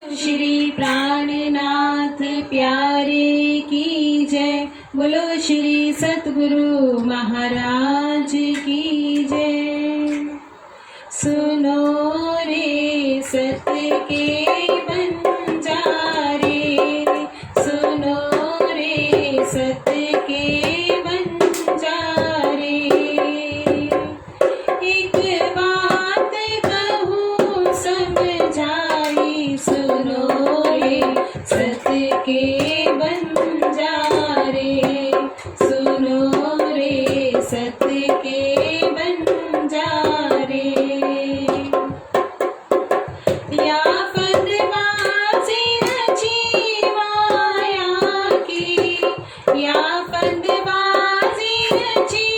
श्री प्राणनाथ प्यारे की जय। बोलो श्री सतगुरु महाराज की जय। सुनो रे सत्य के बंजारे, सुनो रे सत्य के बंजारे। एक बात कहूँ समझाई, सुनो रे सत्य के बंजारे, सुनो रे सत्य के बंजारे। या फंदबाजी रची माया की, या फंदबाजी रची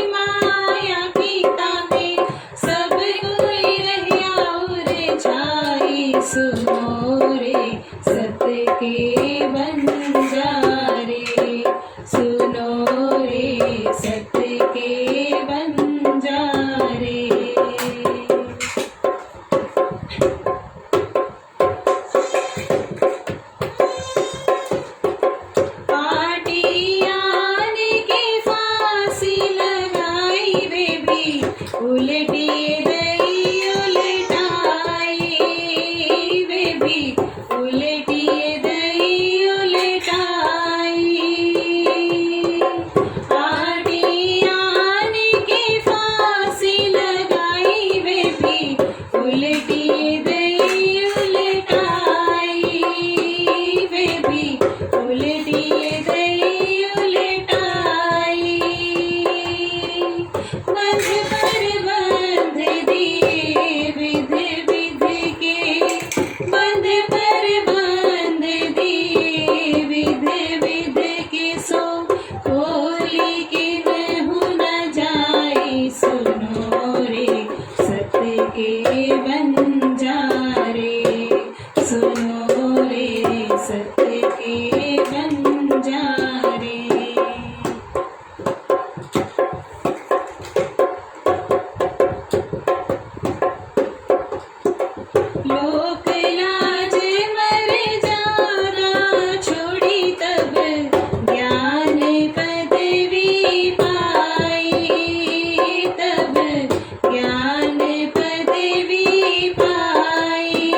माया की, ताके सब कोई रहिया उलझाई, सुनो रे सत्य के बंजारे, सुनो रे सत्य के बंजारे। उलटी दई उलटाई बेबी, उलटी दई उलटाई। आटी आने की फांसी लगाई बेबी, उलटी दई उलटाई बेबी, उलटी दई उलटाई। बंध दिए विध विध के, बंध पर बंध दिए विध विध के, सो खोली के रहूं न जाए, सुनो रे सत्य के बंजारे, सुनो रे सत्य के बंजारे। लोक लाज मर जाना छोड़ी, तब ज्ञान पदवी पाई, तब ज्ञान पदवी पाई।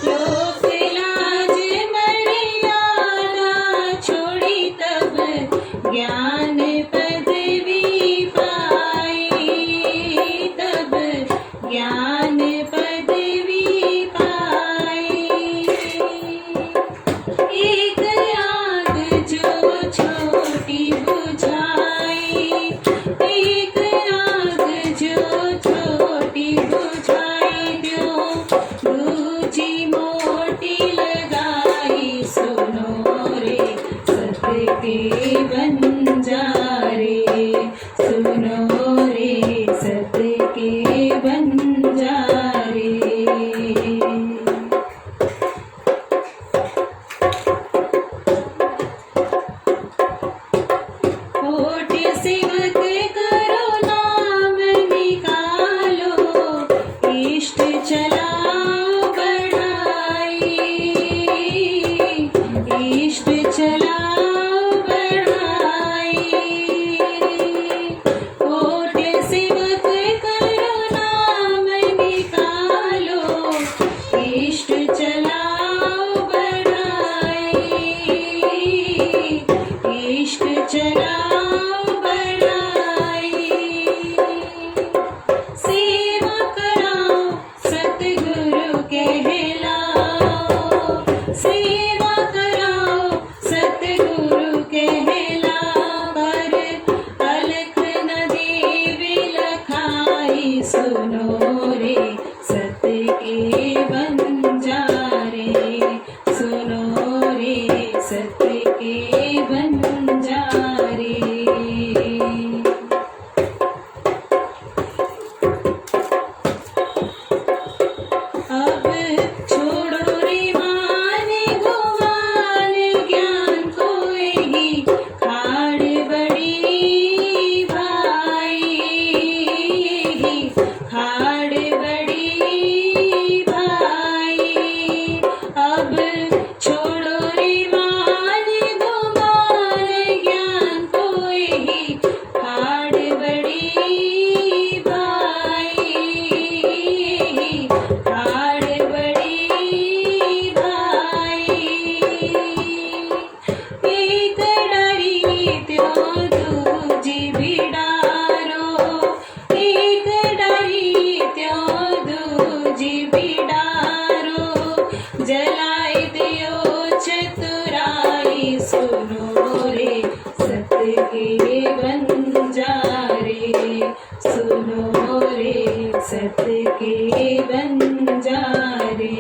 लोक लाज मर जाना छोड़ी, तब ज्ञान पदवी पाई, तब ज्ञान पदवी पाई। एक आग जो छोटी बुझाई, एक आग जो छोटी बुझाई, त्यों दूजी मोटी लगाई, सुनो रे सत्य के बंजारे, सुनो रे सत्य के बंजारे। होठ सेवक करो नाम निकालो, इष्ट चलाओ बढ़ाई, इष्ट चलाओ बढ़ाई। होठ सेवक करो नाम सुनो रे सत्य के बंजारे।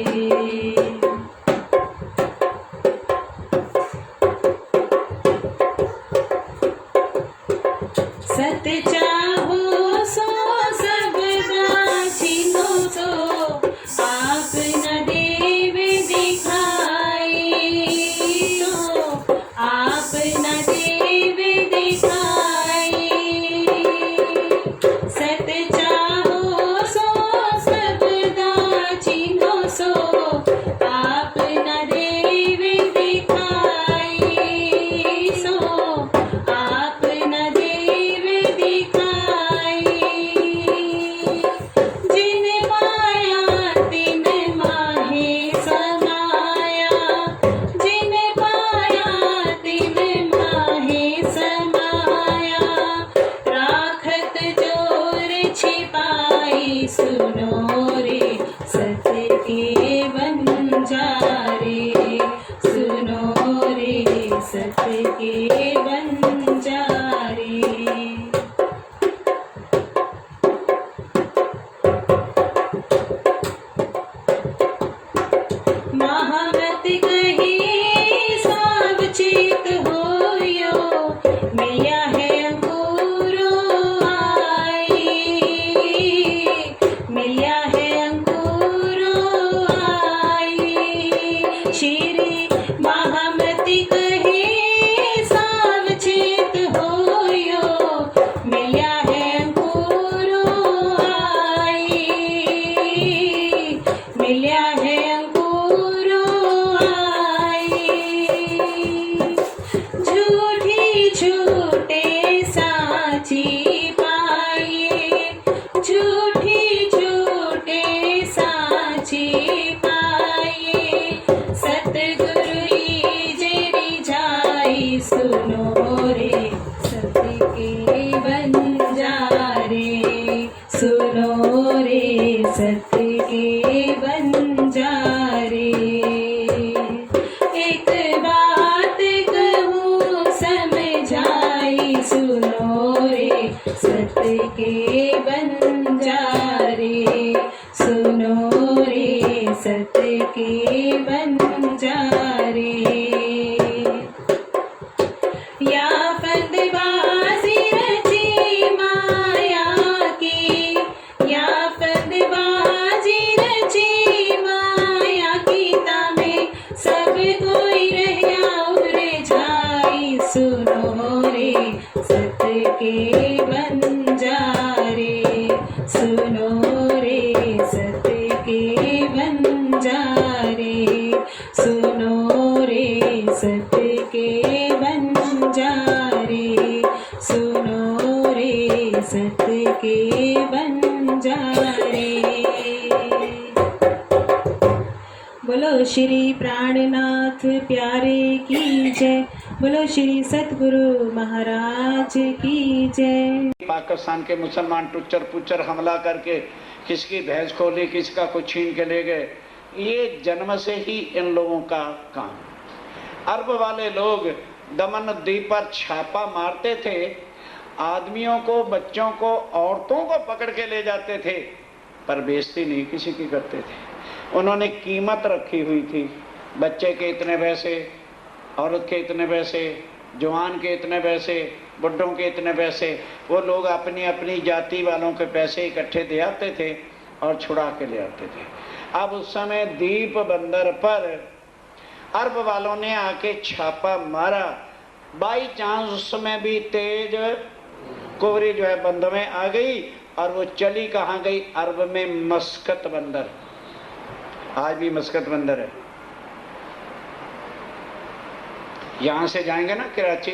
सत्य चाहो सो सबदा छीनो सो, आप न देव दिखाई तो आप न देव दिखाई। सत्य चाहो सो सबदा छीनो सो, आप न देव दिखाई सो आप न देव दिखाई। जिन माया तिन माहे समाया, जिन माया तिन माहे समाया, राखत जोर छिपाई। सुनो रे सत्य के बंजारे, सुनो रे सत्य के बंजारे। महामत कही सावचेत होयो, मिया है अंकुरो आई, मिया है अंकुरो आई। श्री महामति कही सावचेत होयो, मिया है अंकुरो आई, मिल्या है अंकुरो आई। झूठी झूठे साची पाइए, झूठी झूठे साची पाइए। सतगुरु जेरी जाई। सुनो रे सत्य के बंजारे, सुनो रे सत्य के बंजारे। एक बात कहूँ समझाई, सुनो रे सत्य के बंजारे, सुनो रे सत्य के बंजारे। या फंदबाजी रची माया की, या फंदबाजी रची माया की, तामे सब कोई रहा उरे जाई। सुनो रे सत्य के बंजारे, सुनो रे सत्य के बंजारे, सुनो रे सत्य के बंजारे, सुनो रे सत्य के बंजारे। बोलो श्री प्राणनाथ प्यारे की जय, बोलो श्री सतगुरु महाराज की जय। पाकिस्तान के मुसलमान टुच्चर पुच्चर हमला करके किसकी भैंस खोली, किसका कुछ छीन के ले गए, ये जन्म से ही इन लोगों का काम। अरब वाले लोग दमन द्वीप पर छापा मारते थे, आदमियों को, बच्चों को, औरतों को पकड़ के ले जाते थे, पर बेइज्जती नहीं किसी की करते थे। उन्होंने कीमत रखी हुई थी, बच्चे के इतने पैसे, औरत के इतने पैसे, जवान के इतने पैसे, बुढ़ों के इतने पैसे। वो लोग अपनी अपनी जाति वालों के पैसे इकट्ठे दे आते थे और छुड़ा के ले आते थे। अब उस समय दीप बंदर पर अरब वालों ने आके छापा मारा। बाई चांस उस समय भी तेज कुवरी जो है बंद में आ गई, और वो चली कहाँ गई? अरब में मस्कत बंदर। आज भी मस्कत बंदर है। यहाँ से जाएंगे ना कराची,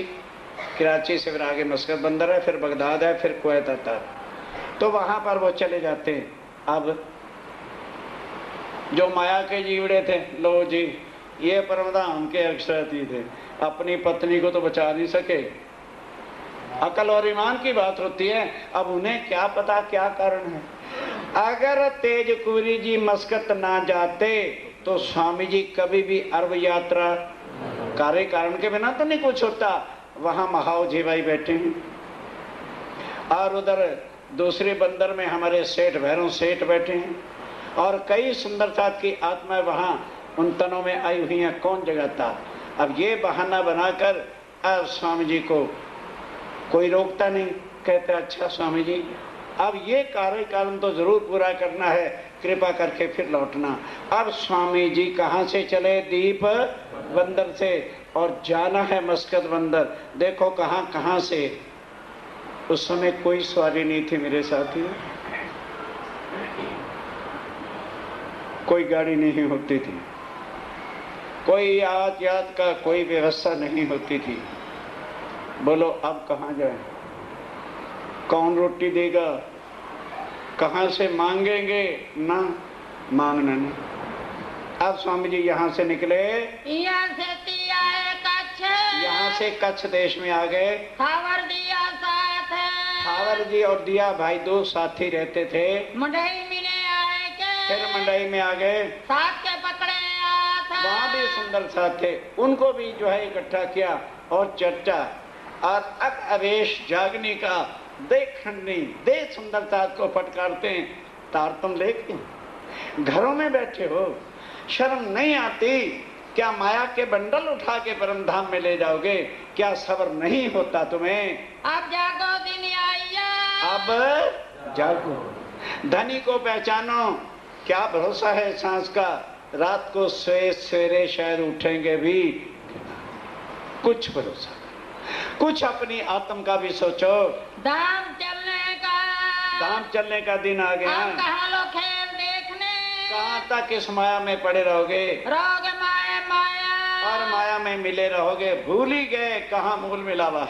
कराची से फिर आगे मस्कत बंदर है, फिर बगदाद है, फिर कुवैत आता है, तो वहाँ पर वो चले जाते हैं। अब जो माया के जीवड़े थे, लो जी ये परमधाम के अक्षराती थे, अपनी पत्नी को तो बचा नहीं सके। अकल और ईमान की बात होती है, अब उन्हें क्या पता क्या कारण है। अगर तेज कुवरी जी मस्कत ना जाते तो स्वामी जी कभी भी अरब यात्रा कार्य कारण के बिना तो नहीं कुछ होता। वहां महाव जी भाई बैठे हैं और उधर दूसरे बंदर में हमारे सेठ भैरव सेठ बैठे हैं और कई सुंदरता की आत्माएं वहां उन तनों में आई हुई हैं। कौन जगाता? अब ये बहाना बनाकर अब स्वामी जी को कोई रोकता नहीं। कहते अच्छा स्वामी जी अब ये कार्यक्रम तो जरूर पूरा करना है, कृपा करके फिर लौटना। अब स्वामी जी कहाँ से चले? दीप बंदर से, और जाना है मस्कत बंदर। देखो कहाँ कहाँ से। उस समय कोई सवारी नहीं थी मेरे साथी, कोई गाड़ी नहीं होती थी, कोई यातायात का कोई व्यवस्था नहीं होती थी। बोलो अब कहाँ जाए? कौन रोटी देगा? कहाँ से मांगेंगे? ना, मांगना नहीं। अब स्वामी जी यहाँ से निकले, यहाँ से कच्छ देश में आ गए। थावर दिया साथ थावर जी और दिया भाई दो साथी रहते थे। मंडई मिले आए के फिर मंडई में आ गए, साथ के पकड़े हाथ वहाँ भी सुंदर साथ थे, उनको भी जो है इकट्ठा किया और चर्चा और अक अवेश जागने का देखने दे सुंदरता को फटकारते हैं। तारतम लेके घरों में बैठे हो, शर्म नहीं आती? क्या माया के बंडल उठा के परम धाम में ले जाओगे? क्या सब्र नहीं होता तुम्हें? अब जागो दिन आइया, अब जागो, धनी को पहचानो। क्या भरोसा है सांस का? रात को सवेरे शायद उठेंगे भी, कुछ भरोसा, कुछ अपनी आत्म का भी सोचो। दाम चलने का दिन आ गया। अब कहाँ लो खेल देखने, कहाँ तक इस माया में पड़े रहोगे? रोगे माया और माया में मिले रहोगे। भूल ही गए कहाँ मूल मिलावा,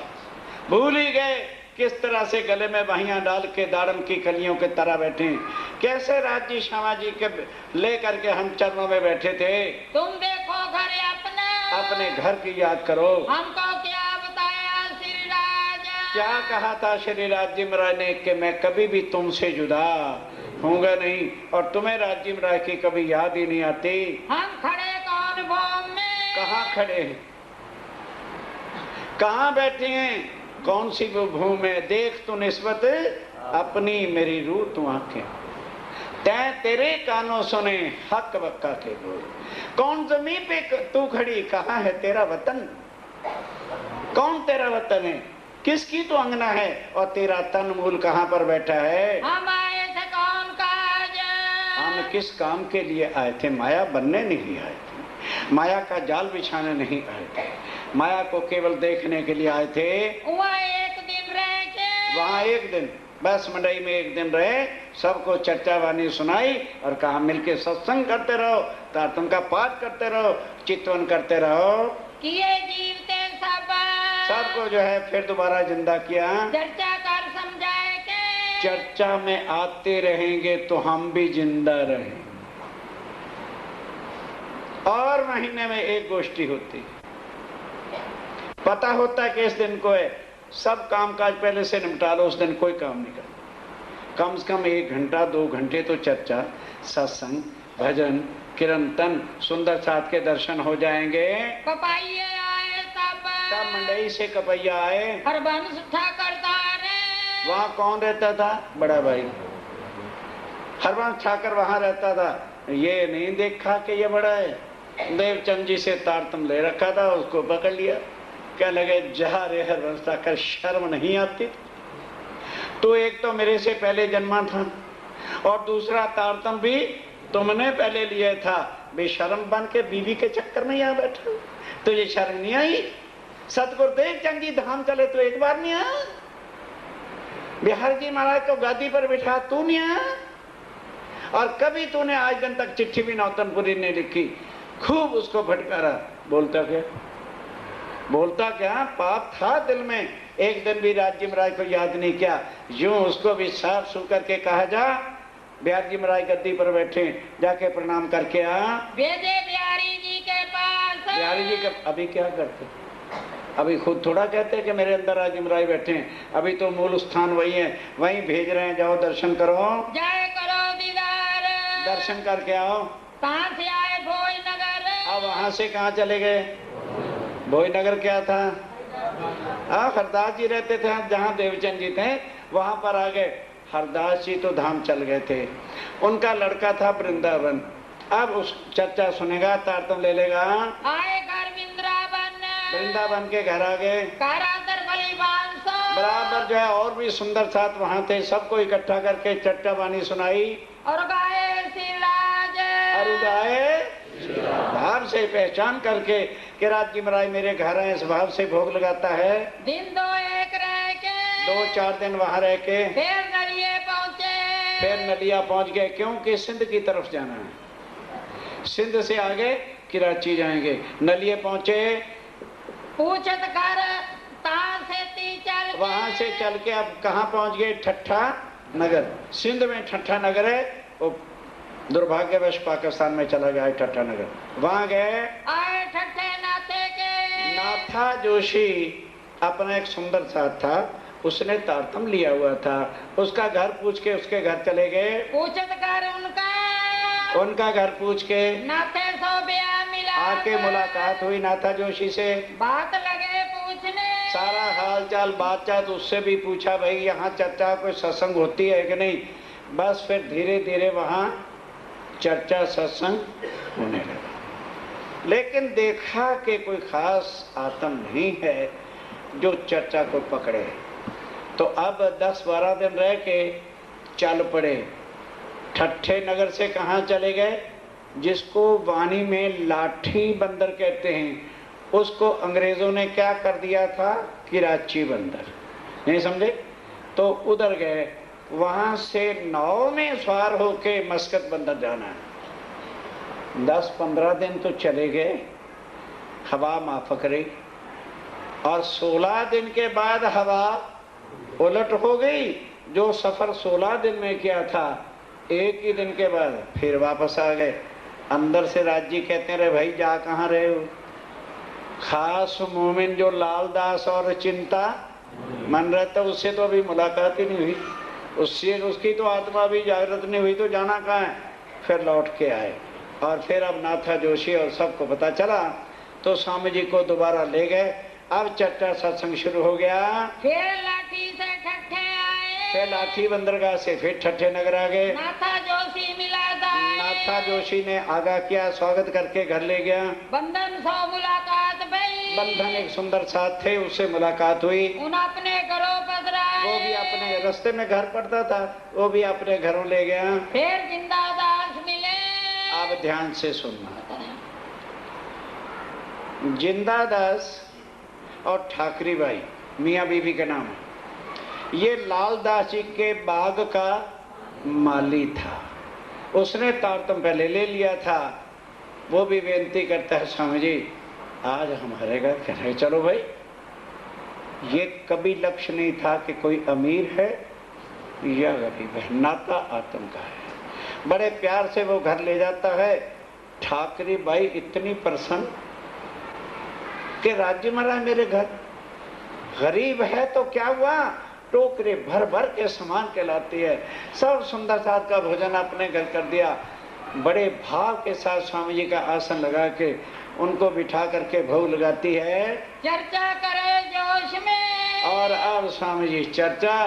भूल ही गए किस तरह से गले में बहियां डाल के दाड़म की कलियों के तरह बैठे। कैसे राज्य श्यामा जी के ले करके हम चरणों में बैठे थे। तुम देखो घर अपने घर की याद करो। हमको क्या बताया श्री राज? क्या कहा था श्री राज्य महाराज ने कि मैं कभी भी तुमसे जुदा होऊंगा नहीं, और तुम्हें राज्य महाराज की कभी याद ही नहीं आती। हम खड़े कौन भूम में? कहाँ खड़े हैं? कहाँ बैठे हैं? कौन सी वो भूमि है? देख तू निस्बत अपनी मेरी रूह तू आंखें, तै तेरे कानों सुने हक बक्का के बोल। कौन जमीन पे तू खड़ी? कहाँ है तेरा वतन? कौन तेरा वतन है? किसकी तो अंगना है? और तेरा तन मूल कहाँ पर बैठा है? हम आए थे कौन काज? हम किस काम के लिए आए थे? माया बनने नहीं आए थे, माया का जाल बिछाने नहीं आए थे, माया को केवल देखने के लिए आए थे। वहाँ एक दिन रह के, वहाँ एक दिन बस मंडई में एक दिन रहे, सबको चर्चा वाणी सुनाई और कहा मिलके सत्संग करते रहो, तारतम का पाठ करते रहो, चितवन करते रहो। किए जीवते सबको जो है फिर दोबारा जिंदा किया। चर्चा कर समझाए के, चर्चा में आते रहेंगे तो हम भी जिंदा रहेंगे। और महीने में एक गोष्ठी होती, पता होता है कि इस दिन को है, सब काम काज पहले से निपटा लो, उस दिन कोई काम नहीं करना। कम से कम 1 घंटा 2 घंटे तो चर्चा, सत्संग, भजन, कीर्तन, सुंदर साथ के दर्शन हो जाएंगे। कपाइये आए तब मंडई से कपैया आए। हरबंस ठाकर रे, वहाँ कौन रहता था? बड़ा भाई हरबंस ठाकर वहाँ रहता था। ये नहीं देखा कि ये बड़ा है, देवचंद जी से तारतम ले रखा था, उसको पकड़ लिया। क्या लगे जहा रे हरबंस ठाकर, शर्म नहीं आती? तो एक तो मेरे से पहले जन्मा था और दूसरा तारतम भी तुमने पहले लिया था। बेशर्म बन के बीवी के चक्कर में यहाँ बैठा, तुझे शर्म नहीं आई? सतगुरु देवचंद जी धाम चले तो एक बार नहीं आया? बिहार जी महाराज को गादी पर बिठा तू नहीं आया? और कभी तूने आज दिन तक चिट्ठी भी नौतनपुरी ने लिखी। खूब उसको भटकारा। बोलता क्या? पाप था दिल में, एक दिन भी राज्य महाराज को याद नहीं किया। यूं उसको भी साफ सू करके कहा जा, बिहार जी महाराज गद्दी पर बैठे, जाके प्रणाम करके आ। भेजे बिहारी जी के पास। बिहारी जी का अभी क्या करते? अभी खुद थोड़ा कहते कि मेरे अंदर राज्य महाराज बैठे हैं। अभी तो मूल स्थान वही है, वहीं भेज रहे हैं, जाओ दर्शन करो। जय करो दीदार, दर्शन करके आओ। कहाँ से आए? भोजनगर। अब वहां से कहाँ चले गए? भोजनगर क्या था? हरदास जी रहते थे जहाँ देवचंद जी थे, वहां पर आ गए। हरदास जी तो धाम चल गए थे, उनका लड़का था वृंदावन। अब उस चर्चा सुनेगा, तारतम ले लेगा। आए घर वृंदावन, वृंदावन के घर आ गए, कारांतर बलिवान सो। बराबर जो है और भी सुंदर साथ वहां थे, सबको इकट्ठा करके चट्टा वाणी सुनाई और गाए शिवराज, और गाए भाव से पहचान करके कि राज जी महाराज मेरे घर आए, इस भाव से भोग लगाता है। दिन दो एक रह के 2-4 दिन वहां रह के फिर नलिये पहुँचे, फिर नलिया पहुंच गए, क्योंकि सिंध की तरफ जाना है। सिंध से आगे कराची जाएंगे। नलिये पहुंचे, पूछत कर तार से ती चल के, वहां से चल के अब कहाँ पहुंच गए? ठट्ठा नगर। सिंध में ठट्ठा नगर है, वो दुर्भाग्यवश पाकिस्तान में चला गया है ठट्ठा नगर। वहां गए, आए ठट्ठे नाथे के, नाथा जोशी अपना एक सुंदर साथ था, उसने तारतम लिया हुआ था, उसका घर पूछ के उसके घर चले गए। पूछत कर उनका घर पूछ के नाथे सो ब्याह मिला, आके मुलाकात हुई नाथा जोशी से। बात लगे पूछने, सारा हाल चाल बातचात उससे भी पूछा, भाई यहाँ चर्चा कोई सत्संग होती है कि नहीं। बस फिर धीरे धीरे वहाँ चर्चा सत्संग होने लगा, लेकिन देखा कि कोई खास आत्म नहीं है जो चर्चा को पकड़े। तो अब 10-12 दिन रह के चल पड़े। ठट्ठे नगर से कहाँ चले गए? जिसको वाणी में लाठी बंदर कहते हैं, उसको अंग्रेजों ने क्या कर दिया था? कराची बंदर। नहीं समझे? तो उधर गए, वहां से नाव में सवार होके मस्कत बंदर जाना है। 10-15 दिन तो चले गए, हवा माफक रही, और 16 दिन के बाद हवा उलट हो गई। जो सफर 16 दिन में किया था, एक ही दिन के बाद फिर वापस आ गए। अंदर से राज्य कहते रहे, भाई जा कहाँ रहे हो? खास मोमिन जो लाल दास और चिंता मन रहता, उससे तो अभी मुलाकात ही नहीं हुई, उससे उसकी तो आत्मा भी जागृत नहीं हुई, तो जाना कहाँ है? फिर लौट के आए, और फिर अब नाथा जोशी और सबको पता चला, तो स्वामी जी को दोबारा ले गए। अब चर्चा सत्संग शुरू हो गया। फिर लाठी से ठट्ठे आए, फिर लाठी बंदरगाह से फिर ठट्ठे नगर आ गए। नाथा जोशी मिला दाए, नाथा जोशी ने आगाह किया, स्वागत करके घर ले गया। बंधन सो मुलाकात भई, बंधन एक सुंदर साथ थे, उससे मुलाकात हुई। उन अपने घरों पधराए, वो भी अपने रास्ते में घर पड़ता था, वो भी अपने घरों ले गया। फिर जिंदादास मिले। आप ध्यान से सुनना, जिंदादास और ठाकरी बाई मियाँ बीबी का नाम है। ये लाल दास जी के बाग का माली था, उसने तारतम पहले ले लिया था। वो भी बेनती करता है, स्वामी जी आज हमारे घर कह रहे, चलो भाई। ये कभी लक्ष्य नहीं था कि कोई अमीर है या गरीब है, नाता आत्म का है। बड़े प्यार से वो घर ले जाता है। ठाकरी बाई इतनी प्रसन्न कि राज्य महाराज मेरे घर गरीब है तो क्या हुआ, टोकरे भर भर के सामान के लाती है। सब सुंदर साथ का भोजन अपने घर कर दिया। बड़े भाव के साथ स्वामी जी का आसन लगा के उनको बिठा करके भोग लगाती है। चर्चा करे जोश में, और अब स्वामी जी चर्चा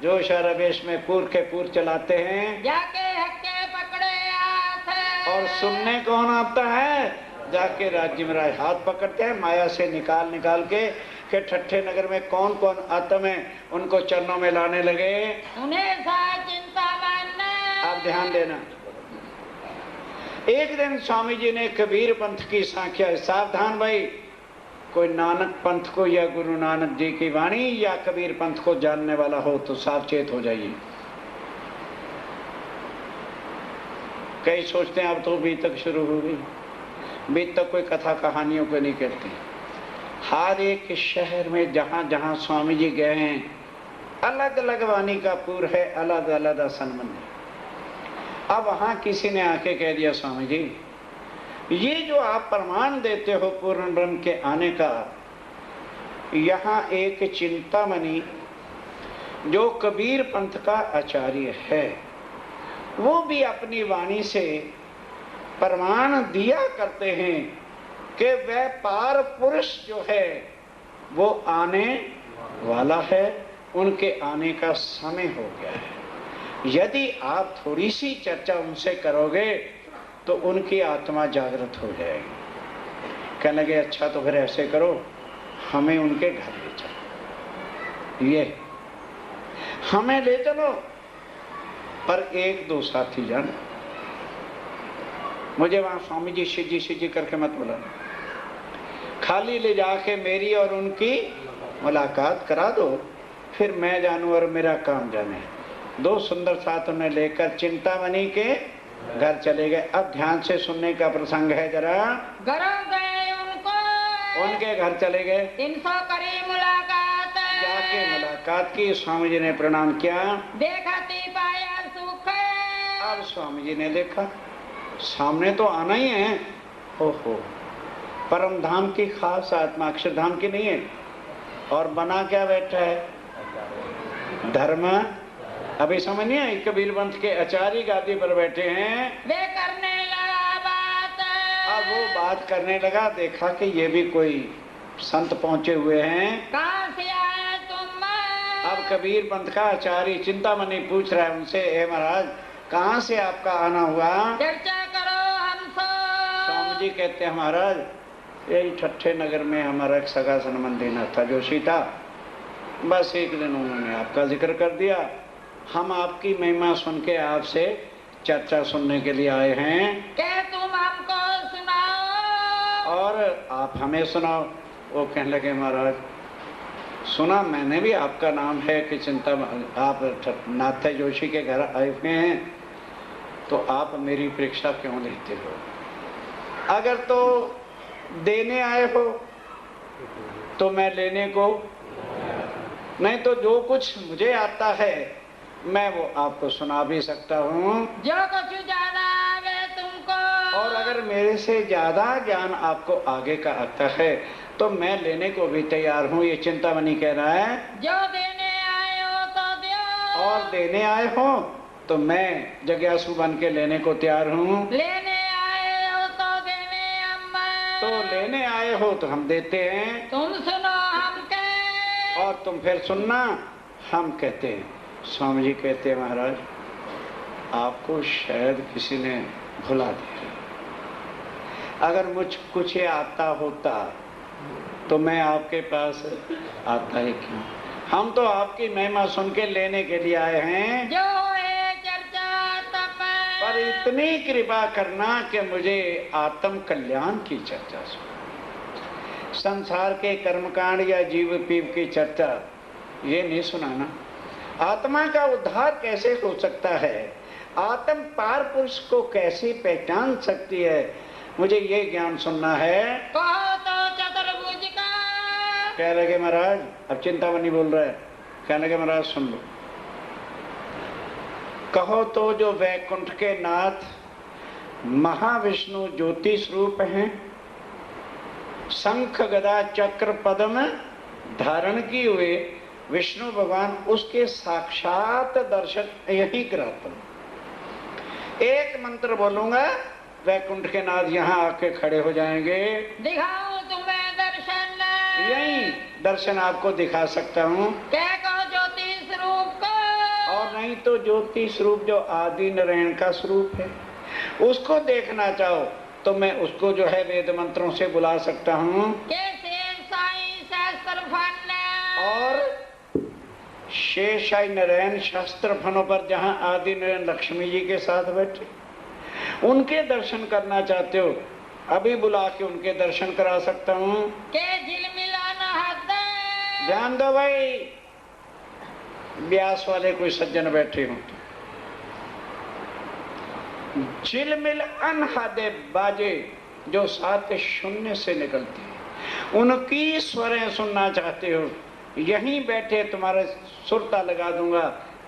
जोश और आवेश में पूर के पूर चलाते हैं। जाके हक्के पकड़े हाथ, और सुनने कौन आता है? जाके राज्य महाराज हाथ पकड़ते हैं, माया से निकाल के ठट्ठे नगर में कौन कौन आत्म है उनको चरणों में लाने लगे। उन्हें सा चिंता मानना। आप ध्यान देना, एक दिन स्वामी जी ने कबीर पंथ की सांख्या, सावधान भाई, कोई नानक पंथ को या गुरु नानक जी की वाणी या कबीर पंथ को जानने वाला हो तो सावचेत हो जाइए। कई सोचते हैं अब तो बीत तक शुरू हो गई, बीत तक कोई कथा कहानियों को नहीं कहती। हर एक शहर में जहां जहां स्वामी जी गए हैं, अलग अलग वाणी का पूर है, अलग अलग आसन है। अब वहां किसी ने आके कह दिया, स्वामी जी ये जो आप प्रमाण देते हो पूर्ण ब्रह्म के आने का, यहाँ एक चिंतामणि जो कबीर पंथ का आचार्य है, वो भी अपनी वाणी से प्रमाण दिया करते हैं कि वह पार पुरुष जो है वो आने वाला है, उनके आने का समय हो गया है। यदि आप थोड़ी सी चर्चा उनसे करोगे तो उनकी आत्मा जागृत हो जाएगी। कहने लगे अच्छा तो फिर ऐसे करो, हमें उनके घर ले चलो। ये हमें ले चलो, पर एक दो साथी जान। मुझे वहां स्वामी जी शिजी करके मत बोला, खाली ले जाके मेरी और उनकी मुलाकात करा दो, फिर मैं जानूं और मेरा काम जाने। दो सुंदर साथ उन्हें लेकर चिंतामणि के घर चले गए। अब ध्यान से सुनने का प्रसंग है जरा। घर गए उनको, उनके घर चले गए, 300 करी मुलाकात, जाके मुलाकात की। स्वामी जी ने प्रणाम किया, देखती पाया सुख। अब स्वामी जी ने देखा सामने तो आना ही है। ओहो, परम धाम की खास आत्मा, अक्षरधाम की नहीं है। और बना क्या बैठा है? धर्म। अभी समझ नहीं आई, कबीर पंथ के आचार्य गादी पर बैठे हैं। वे करने लगा बात, अब वो बात करने लगा, देखा कि ये भी कोई संत पहुंचे हुए हैं। कहाँ से आए तुम? अब कबीर पंथ का आचार्य चिंतामणि पूछ रहा है उनसे, हे महाराज कहाँ से आपका आना हुआ? चर्चा करो हमसे। स्वामी जी कहते हैं महाराज यही ठट्ठे नगर में हमारा एक सगा संबंधी न था जोशी था, बस एक दिन उन्होंने आपका जिक्र कर दिया। हम आपकी महिमा सुन के आपसे चर्चा सुनने के लिए आए हैं। क्या तुम हमको सुनाओ और आप हमें सुनाओ। वो कहने लगे महाराज सुना मैंने भी आपका नाम है कि चिंता आप नाथ जोशी के घर आए हुए हैं, तो आप मेरी परीक्षा क्यों लेते हो? अगर तो देने आए हो तो मैं लेने को, नहीं तो जो कुछ मुझे आता है मैं वो आपको सुना भी सकता हूँ। जो कुछ ज्यादा आवे तुमको, और अगर मेरे से ज्यादा ज्ञान आपको आगे का आता है तो मैं लेने को भी तैयार हूँ। ये चिंतामणि कह रहा है। जो देने आए हो तो दो, और देने आए हो तो मैं जिज्ञासु बन के लेने को तैयार हूँ। लेने आए हो तो देने अम्मा, तो लेने आए हो तो हम देते हैं, तुम सुनो हम के। और तुम फिर सुनना हम कहते हैं। स्वामी जी कहते हैं महाराज आपको शायद किसी ने भुला दिया। अगर मुझ कुछ ये आता होता तो मैं आपके पास आता ही क्यों? हम तो आपकी महिमा सुन के लेने के लिए आए हैं। जो है चर्चा तप, पर इतनी कृपा करना कि मुझे आत्म कल्याण की चर्चा सुन, संसार के कर्मकांड या जीव पीव की चर्चा ये नहीं सुनाना। आत्मा का उद्धार कैसे हो सकता है, आत्म पार पुरुष को कैसे पहचान सकती है, मुझे ये ज्ञान सुनना है। कहो तो चतुर्भुज का, कह लगे महाराज, अब चिंतामणि बोल रहा है, कहने लगे महाराज सुन लो। कहो तो जो वैकुंठ के नाथ महाविष्णु ज्योति स्वरूप हैं, शंख गदा चक्र पद्म धारण किए हुए विष्णु भगवान, उसके साक्षात दर्शन यही कराता हूं। एक मंत्र बोलूंगा वैकुंठ के नाथ यहाँ आके खड़े हो जाएंगे। दिखाऊं तुम्हें दर्शन, यही दर्शन आपको दिखा सकता हूँ। क्या कहो ज्योति स्वरूप को, और नहीं तो ज्योति स्वरूप जो आदि नारायण का स्वरूप है उसको देखना चाहो तो मैं उसको जो है वेद मंत्रों से बुला सकता हूँ। कैसे साई शास्त्र फन, और शेषाई नारायण शास्त्र फनों पर जहाँ आदि नारायण लक्ष्मी जी के साथ बैठे उनके दर्शन करना चाहते हो, अभी बुला के उनके दर्शन करा सकता हूँ। के झिलमिलाना हद, ध्यान दो भाई, ब्यास वाले कोई सज्जन बैठे हो, झिलमिल अनहदे बाजे जो सात शून्य से निकलती है उनकी स्वरें सुनना चाहते हो, यहीं बैठे तुम्हारे सुरता लगा दूंगा,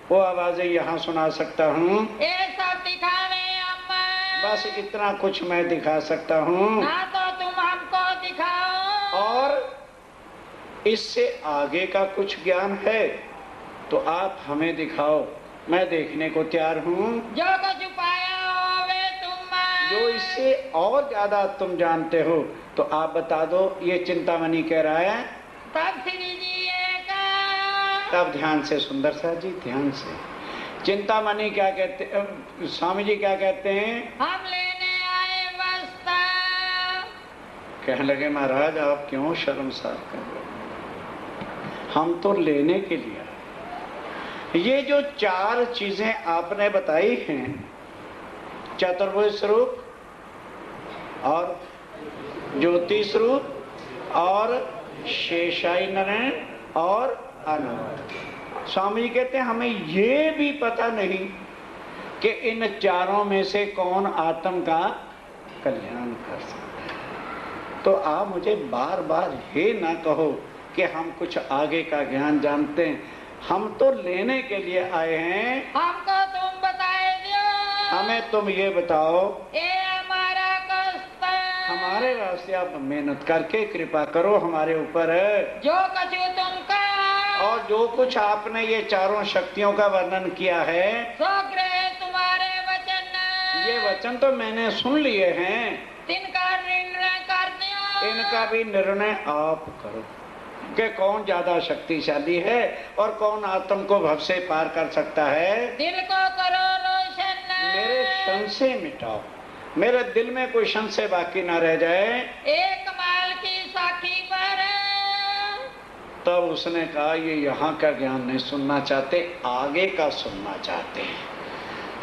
वो आवाजें यहाँ सुना सकता हूँ। ये सब दिखावे अम्मा, बस इतना कुछ मैं दिखा सकता हूँ। ना तो तुम हमको दिखाओ, और इससे आगे का कुछ ज्ञान है तो आप हमें दिखाओ, मैं देखने को तैयार हूँ। जो कुछ पाया होवे तुम, जो इससे और ज्यादा तुम जानते हो तो आप बता दो। ये चिंतामणि कह रहा है। तब श्री जी का, तब ध्यान से सुंदर सा जी, ध्यान से चिंतामणि क्या कहते, स्वामी जी क्या कहते हैं? हम लेने आए वस्त्र। कहने लगे महाराज आप क्यों शर्मसार कर रहे हो, हम तो लेने के लिए आए। ये जो 4 चीजें आपने बताई हैं, चतुर्भुज स्वरूप और ज्योति स्वरूप और शेषाई नारायण और अनंत, स्वामी जी कहते हैं हमें ये भी पता नहीं कि इन 4 में से कौन आत्म का कल्याण कर सकता है। तो आप मुझे बार बार ये ना कहो कि हम कुछ आगे का ज्ञान जानते हैं, हम तो लेने के लिए आए हैं। हमको तुम बताए दो। हमें तुम ये बताओ, ये हमारा कष्ट। हमारे वास्ते आप मेहनत करके कृपा करो हमारे ऊपर, जो कछु तुमका और जो कुछ आपने ये 4 शक्तियों का वर्णन किया है, सो ग्रह तुम्हारे वचन। ये वचन तो मैंने सुन लिए हैं, तिनका निर्णय कर दियो। इनका भी निर्णय आप करो कि कौन ज्यादा शक्तिशाली है और कौन आत्म को भव से पार कर सकता है। दिल को करो रोशन। मेरे संशय मिटाओ, मेरे दिल में कोई संशय बाकी ना रह जाए। एक माल की साखी पर। तब उसने कहा ये यहाँ का ज्ञान नहीं सुनना चाहते, आगे का सुनना चाहते हैं।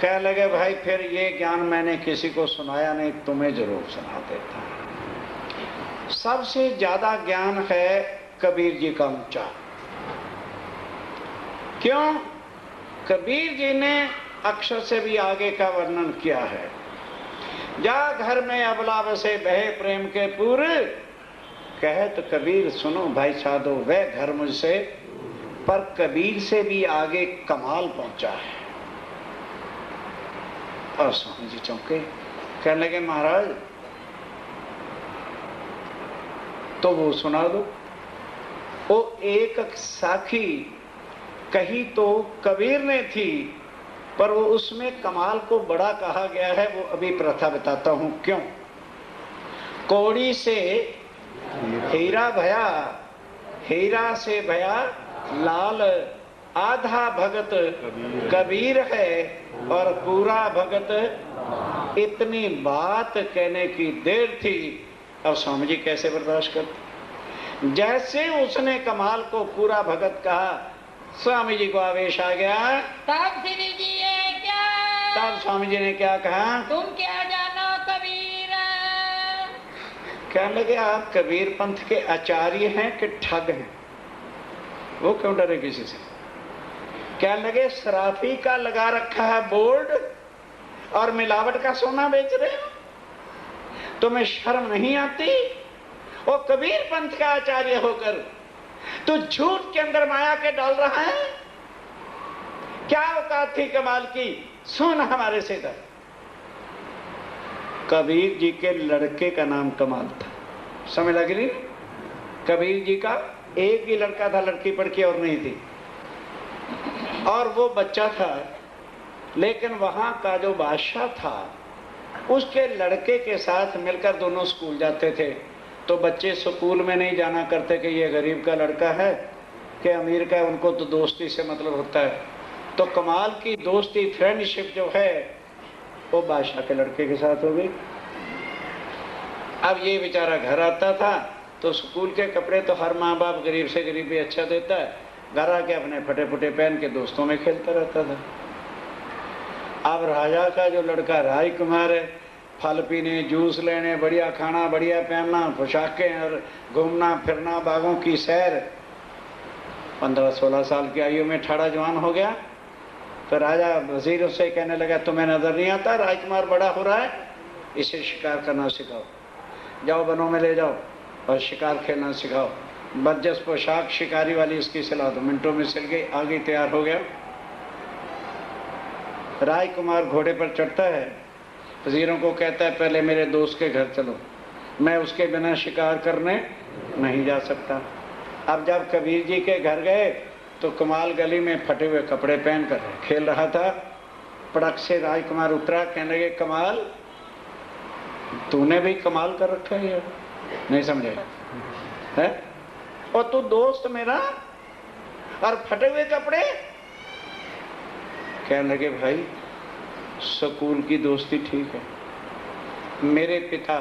कह लगे भाई फिर ये ज्ञान मैंने किसी को सुनाया नहीं, तुम्हें जरूर सुना देता हूं। सबसे ज्यादा ज्ञान है कबीर जी का ऊंचा। क्यों? कबीर जी ने अक्षर से भी आगे का वर्णन किया है। जा घर में अबला बसे बहे प्रेम के पूर, कहे तो कबीर सुनो भाई साधो वह घर मुझसे, पर कबीर से भी आगे कमाल पहुंचा है। और स्वामी जी चौंके, कहने लगे महाराज तो वो सुना दो। वो एक साखी कही तो कबीर ने थी, पर वो उसमें कमाल को बड़ा कहा गया है, वो अभी प्रथा बताता हूं क्यों। कौड़ी से हीरा भया, हीरा से भया लाल, आधा भगत कबीर है और पूरा भगत। इतनी बात कहने की देर थी, अब स्वामी जी कैसे बर्दाश्त करते। जैसे उसने कमाल को पूरा भगत कहा, स्वामी जी को आवेश आ गया। तब श्री जी ये क्या? तब स्वामी जी ने क्या कहा? तुम क्या जानो कबीर? कहने लगे आप कबीर पंथ के आचार्य हैं कि ठग हैं? वो क्यों डरे किसी से? कहने लगे सराफी का लगा रखा है बोर्ड और मिलावट का सोना बेच रहे हो, तुम्हें शर्म नहीं आती? वो कबीर पंथ का आचार्य होकर तू झूठ के अंदर माया के डाल रहा है। क्या औकात थी कमाल की? सुन हमारे से इधर। कबीर जी के लड़के का नाम कमाल था, समझ लगी नहीं? कबीर जी का एक ही लड़का था, लड़की पड़की और नहीं थी, और वो बच्चा था। लेकिन वहां का जो बादशाह था उसके लड़के के साथ मिलकर दोनों स्कूल जाते थे। तो बच्चे स्कूल में नहीं जाना करते कि ये गरीब का लड़का है कि अमीर का है, उनको तो दोस्ती से मतलब होता है। तो कमाल की दोस्ती, फ्रेंडशिप जो है वो बादशाह के लड़के के साथ हो गई। अब ये बेचारा घर आता था तो स्कूल के कपड़े तो हर माँ बाप गरीब से गरीब भी अच्छा देता है, घर आके अपने फटे फटे पहन के दोस्तों में खेलता रहता था। अब राजा का जो लड़का राजकुमार है, फल पीने, जूस लेने, बढ़िया खाना, बढ़िया पहनना, पोशाकें और घूमना फिरना, बागों की सैर, 15-16 साल की आयु में ठाड़ा जवान हो गया। तो राजा वजीर उससे कहने लगा तुम्हें नजर नहीं आता राजकुमार बड़ा हो रहा है, इसे शिकार करना सिखाओ, जाओ वनों में ले जाओ और शिकार खेलना सिखाओ। बरजस पोशाक शिकारी वाली इसकी सिला दो। मिनटों में सिल गई, आगे तैयार हो गया। राजकुमार घोड़े पर चढ़ता है, वजीरों को कहता है पहले मेरे दोस्त के घर चलो, मैं उसके बिना शिकार करने नहीं जा सकता। अब जब कबीर जी के घर गए तो कमाल गली में फटे हुए कपड़े पहनकर खेल रहा था। पड़क से राजकुमार उतरा, कहने लगे कमाल तूने भी कमाल कर रखा है यार, नहीं समझे है? और तू दोस्त मेरा और फटे हुए कपड़े? कहने लगे भाई स्कूल की दोस्ती ठीक है, मेरे पिता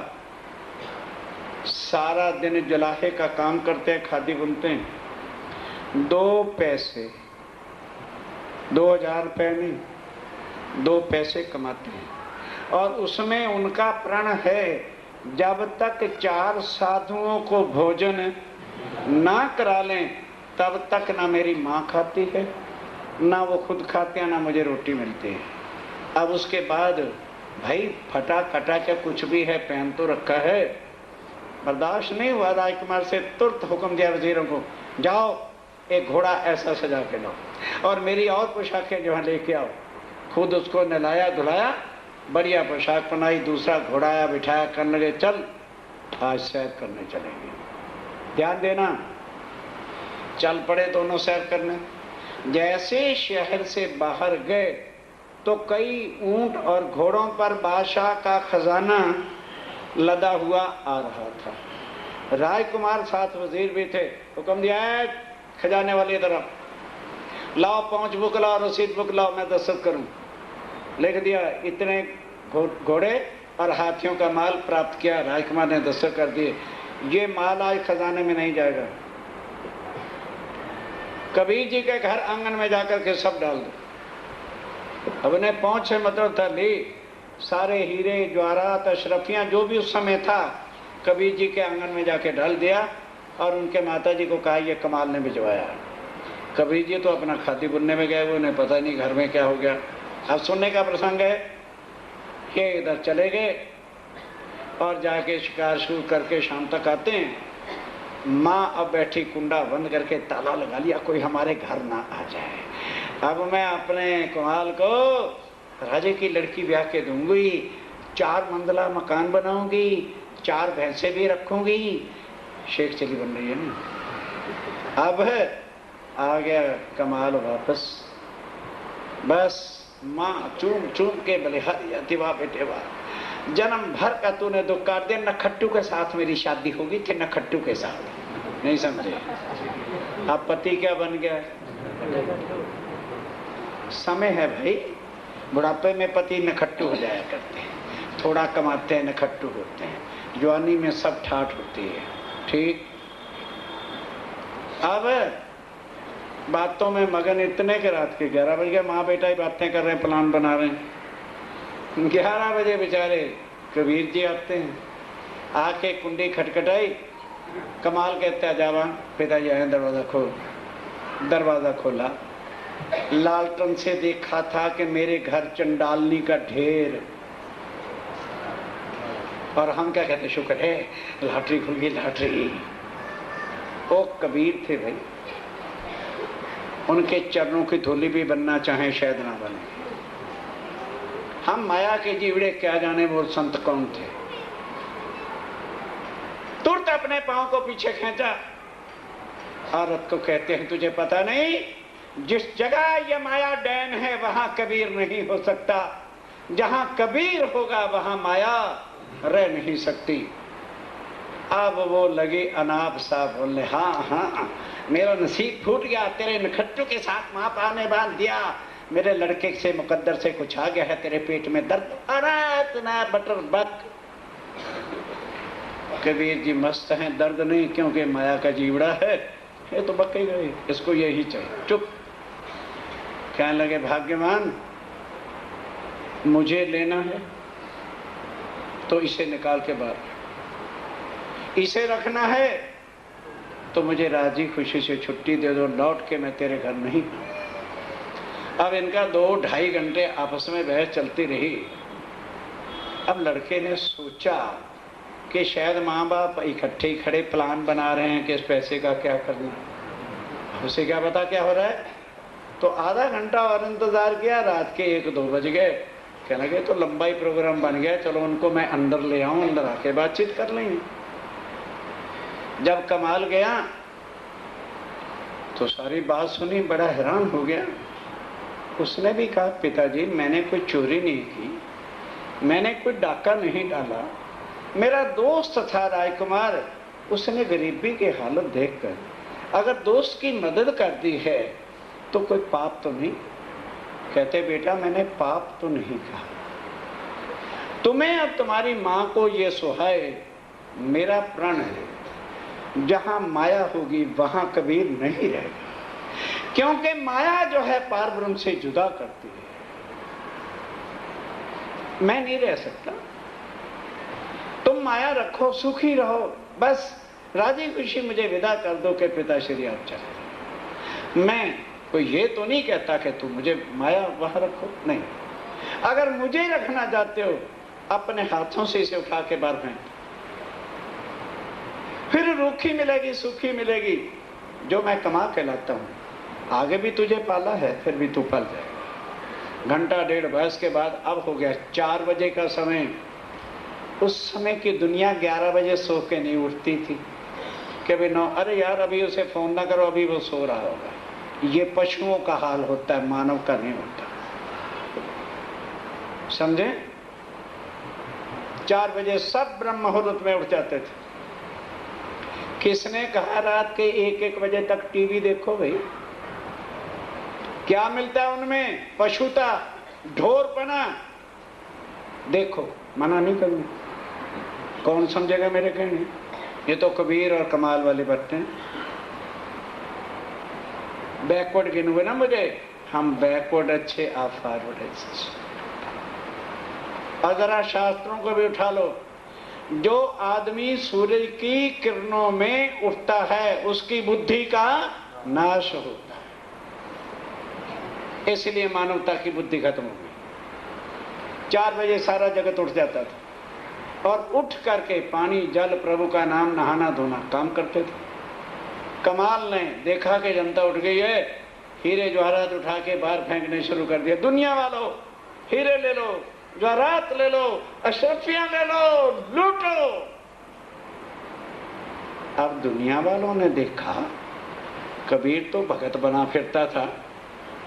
सारा दिन जुलाहे का काम करते हैं, खादी बुनते हैं, 2 पैसे 2000 रुपये नहीं 2 पैसे कमाते हैं, और उसमें उनका प्रण है जब तक 4 साधुओं को भोजन ना करा लें तब तक ना मेरी माँ खाती है, ना वो खुद खाते हैं, ना मुझे रोटी मिलती है। अब उसके बाद भाई फटा कटा क्या कुछ भी है पहन तो रखा है, बर्दाश्त नहीं हुआ राजकुमार से, तुरंत हुक्म दिया वजीरों को, जाओ एक घोड़ा ऐसा सजा के लाओ और मेरी और पोशाकें जो है लेके आओ। खुद उसको नहलाया धुलाया, बढ़िया पोशाक पहनाई, दूसरा घोड़ा आया बिठाया, करने लगे चल आज सैर करने चलेंगे। ध्यान देना, चल पड़े दोनों सैर करने। जैसे शहर से बाहर गए तो कई ऊंट और घोड़ों पर बादशाह का खजाना लदा हुआ आ रहा था। राजकुमार साथ वजीर भी थे, हुक्म दिया है खजाने वाली तरफ, लाओ 5 बुक लाओ, रसीद बुक लाओ, मैं दस्तखत करूं। लिख दिया, इतने घोड़े और हाथियों का माल प्राप्त किया। राजकुमार ने दस्तखत कर दिए, ये माल आज खजाने में नहीं जाएगा, कबीर जी के घर आंगन में जाकर के सब डाल दो। अब उन्हें पहुंच से मतलब था, ली सारे हीरे जवाहरात अशरफियां जो भी उस समय था कबीर जी के आंगन में जाके डाल दिया, और उनके माता जी को कहा ये कमाल ने भिजवाया। कबीर जी तो अपना खादी बुनने में गए, उन्हें पता नहीं घर में क्या हो गया। अब सुनने का प्रसंग है कि इधर चले गए और जाके शिकार शुरू करके शाम तक आते हैं। माँ अब बैठी कुंडा बंद करके ताला लगा लिया, कोई हमारे घर ना आ जाए। अब मैं अपने कुमाल को राजे की लड़की ब्याह के दूंगी, 4 मंजिला मकान बनाऊंगी, 4 भैंसे भी रखूंगी। शेख चली बन रही है ना। अब आ गया कमाल वापस, बस माँ चूम चूम के बलिहारी जाती, वाह बेटे वाह, जन्म भर का तूने दुख काट दिया, नखट्टू के साथ मेरी शादी होगी थी, नखट्टू के साथ। नहीं समझे? अब पति क्या बन गया? समय है भाई, बुढ़ापे में पति नखट्टू हो जाया करते हैं, थोड़ा कमाते हैं नखट्टू होते हैं, जवानी में सब ठाठ होती है। ठीक, अब बातों में मगन इतने के रात के 11 बज गए, माँ बेटा ही बातें कर रहे हैं, प्लान बना रहे हैं। 11 बजे बेचारे कबीर जी आते हैं, आके कुंडी खटखटाई, कमाल कहते हैं जावा पिताजी आए, दरवाजा खोल। दरवाजा खोला, लालटन से देखा था कि मेरे घर चंडालनी का ढेर, और हम क्या कहते, शुक्र है लॉटरी खुल गई, लॉटरी। वो कबीर थे भाई, उनके चरणों की धूली भी बनना चाहे शायद ना बने। हम माया के जीवड़े क्या जाने वो संत कौन थे। तुरंत अपने पांव को पीछे खींचा, औरत को कहते हैं तुझे पता नहीं, जिस जगह ये माया डैन है वहां कबीर नहीं हो सकता, जहां कबीर होगा वहां माया रह नहीं सकती। अब वो लगे अनाप साहब बोलने, हाँ हाँ मेरा नसीब फूट गया, तेरे नखट्टू के साथ माँ पाने बांध दिया, मेरे लड़के से मुकद्दर से कुछ आ गया है, तेरे पेट में दर्द, अरे इतना बटर बक। कबीर जी मस्त हैं, दर्द नहीं, क्योंकि माया का जीवड़ा है, ये तो बक ही गई, इसको यही चाहिए। चुप। कहने लगे भाग्यवान, मुझे लेना है तो इसे निकाल के बाहर, इसे रखना है तो मुझे राजी खुशी से छुट्टी दे दो, लौट के मैं तेरे घर नहीं। अब इनका 2-2.5 घंटे आपस में बहस चलती रही। अब लड़के ने सोचा कि शायद माँ बाप इकट्ठे ही खड़े प्लान बना रहे हैं कि इस पैसे का क्या करना, उसे क्या पता क्या हो रहा है। तो आधा घंटा और इंतजार किया, रात के 1-2 बज गए। कहने लगे तो लंबा ही प्रोग्राम बन गया, चलो उनको मैं अंदर ले आऊं, अंदर आके बातचीत कर लेंगे। जब कमाल गया तो सारी बात सुनी, बड़ा हैरान हो गया। उसने भी कहा पिताजी मैंने कोई चोरी नहीं की, मैंने कोई डाका नहीं डाला, मेरा दोस्त था राजकुमार, उसने गरीबी की हालत देखकर अगर दोस्त की मदद कर दी है तो कोई पाप तो नहीं। कहते बेटा मैंने पाप तो नहीं कहा, तुम्हें अब तुम्हारी मां को ये सुहाए, मेरा प्रण है जहां माया होगी वहां कबीर नहीं रहेगा, क्योंकि माया जो है पार ब्रह्म से जुदा करती है। मैं नहीं रह सकता, तुम माया रखो, सुखी रहो, बस राजी खुशी मुझे विदा कर दो कि पिताश्री आप चले। मैं कोई ये तो नहीं कहता कि तुम मुझे माया वहां रखो, नहीं। अगर मुझे रखना चाहते हो अपने हाथों से इसे उठा के बाहर फेंक, फिर रूखी मिलेगी सुखी मिलेगी, जो मैं कमा के लाता हूं। आगे भी तुझे पाला है, फिर भी तू पल जाएगा। घंटा डेढ़ बहस के बाद अब हो गया 4 बजे का समय। उस समय की दुनिया 11 बजे सो के नहीं उठती थी कि भाई 9, अरे यार अभी उसे फोन ना करो, अभी वो सो रहा होगा। ये पशुओं का हाल होता है, मानव का नहीं होता, समझे? 4 बजे सब ब्रह्म मुहूर्त में उठ जाते थे। किसने कहा रात के 1-1 बजे तक टीवी देखो? भाई क्या मिलता है उनमें? पशुता, ढोरपना। देखो, मना नहीं करनी, कौन समझेगा मेरे कहने? ये तो कबीर और कमाल वाली बातें। बैकवर्ड गिनोगे ना मुझे, हम बैकवर्ड अच्छे, आप फॉरवर्ड अच्छे। और जरा शास्त्रों को भी उठा लो। जो आदमी सूर्य की किरणों में उठता है उसकी बुद्धि का नाश होता है, इसलिए मानवता की बुद्धि खत्म हो गई। 4 बजे सारा जगत उठ जाता था और उठ करके पानी जल प्रभु का नाम नहाना धोना काम करते थे। कमाल ने देखा कि जनता उठ गई है, हीरे जवाहरात उठा के बाहर फेंकने शुरू कर दिया। दुनिया वालों, हीरे ले लो, जवाहरात ले लो, अशरफियां ले लो, लूटो। अब दुनिया वालों ने देखा कबीर तो भगत बना फिरता था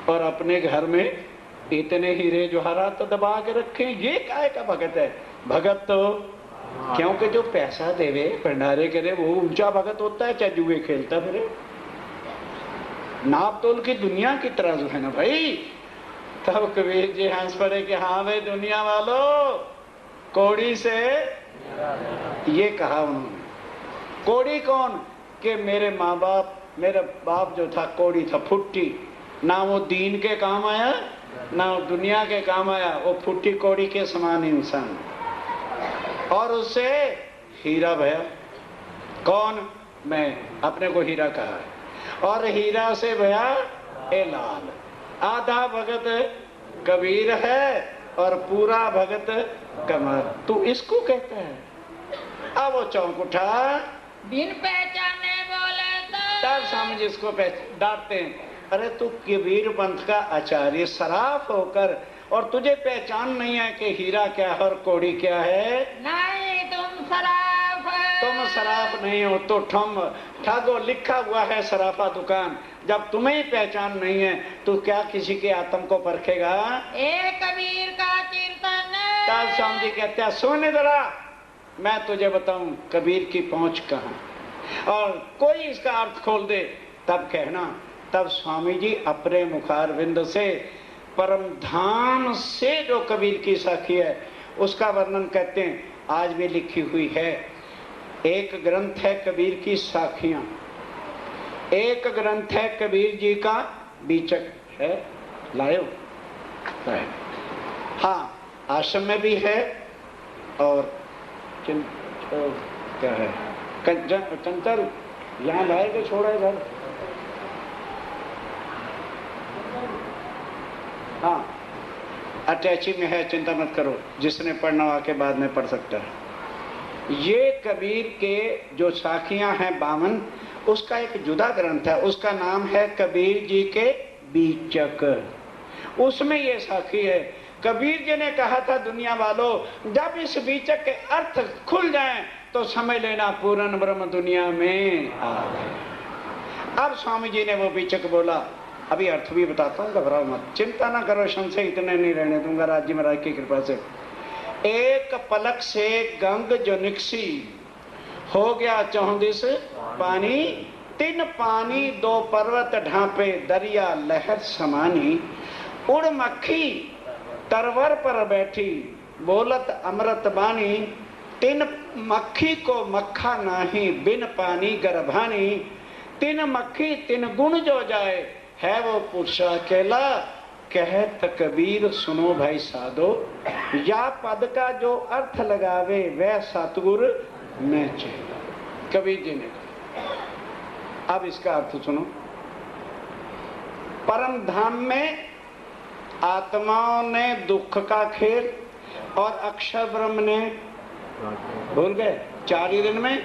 और अपने घर में इतने हीरे जवाहरात तो दबा के रखे, ये काहे का भगत है? भगत तो क्योंकि जो पैसा देवे, भंडारे करे, वो ऊंचा भगत होता है, चाहे जुए खेलता फिरे। नाप तोल की दुनिया की तरह जो है ना भाई। तब कबीर जी हंस पड़े कि हाँ भाई दुनिया वालों, कौड़ी से ये कहा उन्होंने। कौड़ी कौन? कि मेरे माँ बाप, मेरा बाप जो था कौड़ी था, फुट्टी, ना वो दीन के काम आया ना वो दुनिया के काम आया, वो फुट्टी कौड़ी के समान इंसान। और उससे हीरा भया। कौन? मैं अपने को हीरा कहा है। और हीरा से भया ए लाल। आधा भगत कबीर है और पूरा भगत कमर। तू इसको कहता है? अब वो चौंक उठा, बिन पहचाने बोले तब समझ इसको डांटते हैं। अरे तू कबीर पंथ का आचार्य सराफ होकर और तुझे पहचान नहीं है कि हीरा क्या है और कौड़ी क्या है? नहीं, तुम सराफ है। तुम सराफ नहीं हो तो ठगो, लिखा हुआ है सराफा दुकान। जब तुम्हें ही पहचान नहीं है तो क्या किसी के आत्म को परखेगा? ए कबीर का कीर्तन तब स्वामी जी कहते हैं सुन जरा, मैं तुझे बताऊं कबीर की पहुंच कहां, और कोई इसका अर्थ खोल दे तब कहना। तब स्वामी जी अपने मुखारविंद से परम धाम से जो कबीर की साखी है उसका वर्णन कहते हैं, आज भी लिखी हुई है। एक ग्रंथ है कबीर की साखियां, एक ग्रंथ है कबीर जी का बीचक है। लायो है। हाँ, आश्रम में भी है और क्या है कंचर यहाँ लाए के छोड़ा इधर। हाँ, अटैची में है, चिंता मत करो, जिसने पढ़ना हो आके बाद में पढ़ सकता है। ये कबीर के जो साखियां हैं 52, उसका एक जुदा ग्रंथ है, उसका नाम है कबीर जी के बीचक। उसमें ये साखी है। कबीर जी ने कहा था दुनिया वालों, जब इस बीचक के अर्थ खुल जाएं तो समझ लेना पूर्ण ब्रह्म दुनिया में आ गए। अब स्वामी जी ने वो बीचक बोला, अभी अर्थ भी बताता हूँ, घबराओ मत, चिंता ना करो, संशय इतने नहीं रहने दूंगा राज जी महाराज की कृपा से। एक पलक से गंग जो निकसी, हो गया 34 पानी, 3 पानी 2 पर्वत ढांपे, दरिया लहर समानी। उड़ मक्खी तरवर पर बैठी, बोलत अमृत बानी, तिन मक्खी को मक्खा नाही, बिन पानी गर्भानी, तिन मक्खी तिन गुण जो जाए, है वो पुरुष अकेला, कहत कबीर सुनो भाई साधो, या पद का जो अर्थ लगावे वह सतगुरु मैं चेला। कबीर जी ने कहा। अब इसका अर्थ सुनो। परम धाम में आत्माओं ने दुख का खेल और अक्षर ब्रह्म ने, भूल गए, 4 ही दिन में